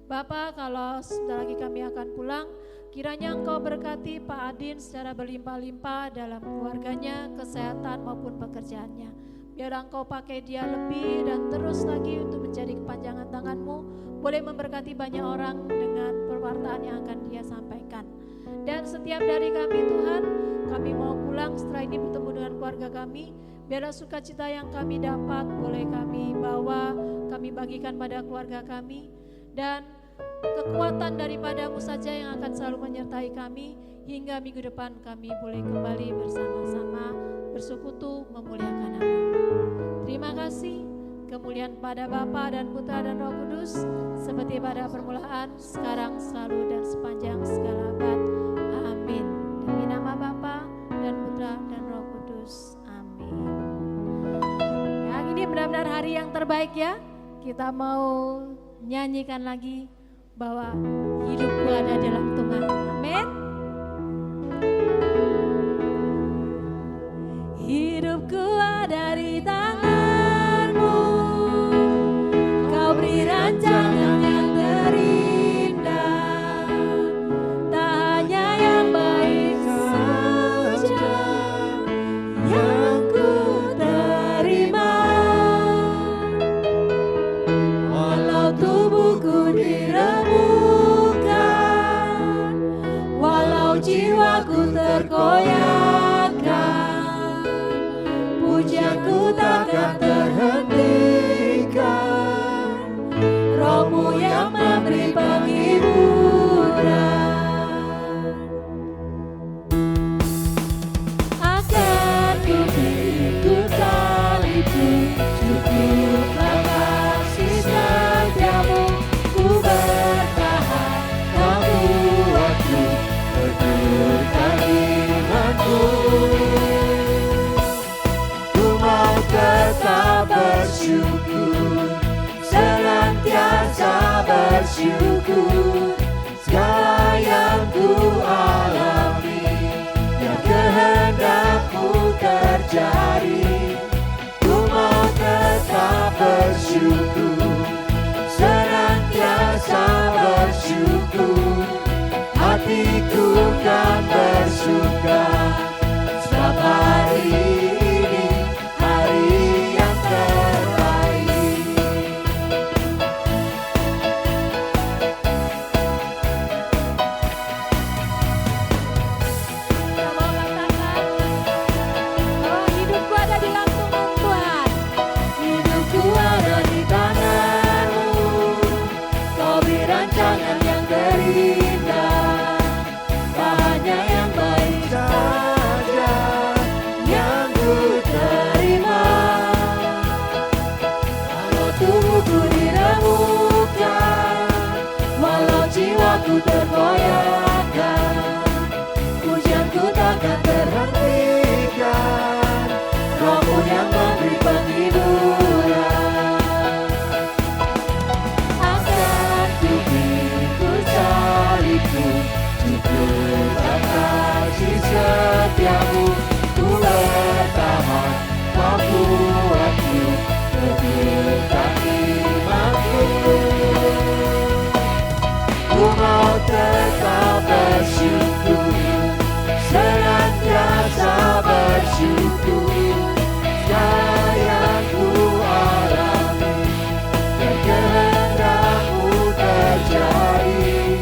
Bapak, kalau sebentar lagi kami akan pulang, kiranya Engkau berkati Pak Adin secara berlimpah-limpah dalam keluarganya, kesehatan maupun pekerjaannya. biar Engkau pakai dia lebih dan terus lagi untuk menjadi kepanjangan tangan-Mu, boleh memberkati banyak orang dengan perwartaan yang akan dia sampaikan. Dan setiap dari kami Tuhan, kami mau pulang setelah ini bertemu dengan keluarga kami, biarlah sukacita yang kami dapat boleh kami bawa, kami bagikan pada keluarga kami, dan kekuatan daripadamu saja yang akan selalu menyertai kami hingga minggu depan kami boleh kembali bersama-sama bersekutu memuliakan nama-Mu. Terima kasih, kemuliaan pada Bapa dan Putra dan Roh Kudus seperti pada permulaan, sekarang, selalu dan sepanjang segala abad. Amin. Demi nama Bapa dan Putra dan Roh Kudus. Amin. Yang ini benar-benar hari yang terbaik ya. Kita mau nyanyikan lagi bahwa hidupku ada dalam Tuhan. Amin. Hidupku ada di tangan-Mu, Kau beri rancangan yang terindah, tak hanya yang baik saja yang ku terima. Walau tubuhku diremukkan, walau jiwaku terkoyakkan, pujianku takkan terhentikan, Roh-Mu yang memberi penghiburan. Akan ku ikut salibku, cukuplah kasih setiamu, ku bertahan, Kau kuatku, teguhkan imanku. Ku mau tetap bersyukur, senantiasa bersyukur. Segala yang ku alami, biar kehendak-Mu terjadi. Ku mau tetap bersyukur, senantiasa bersyukur. Hatiku kan bersuka, sebab hari ini hari yang terbaik. Kita mau katakan bahwa hidupku ada di lantungan Tuhan. Hidupku ada di tangan-Mu, Kau beri rancangan yang terindah, tak hanya yang baik saja yang ku terima. Walau tubuhku diremukkan, walau jiwaku terkoyakkan, pujianku takkan terhentikan, Roh-Mu yang memberi penghiburan. Akan ku ikut salibku, cukuplah kasih setiamu, ku bertahan, Kau kuatku, teguhkan imanku. Ku mau tetap bersyukur, senantiasa bersyukur. Segala yang ku alami, biar kehendak-Mu terjadi.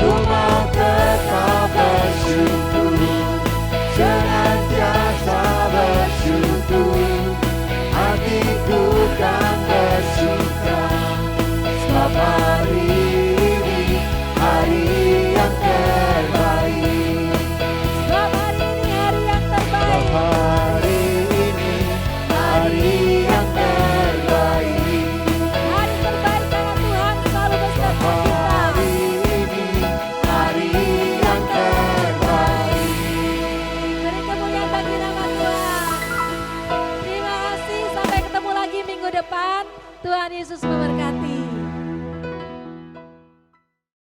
Ku mau tetap bersyukur, senantiasa bersyukur. Hatiku kan bersuka, sebab hari ini hari yang terbaik. Sebab hari ini hari yang terbaik. Hari ini hari yang terbaik. Hari terbaik karena Tuhan selalu beserta kita. Hari ini hari yang terbaik. Beri kemuliaan bagi nama Tuhan. Terima kasih, sampai ketemu lagi minggu depan. Tuhan Yesus memberkati.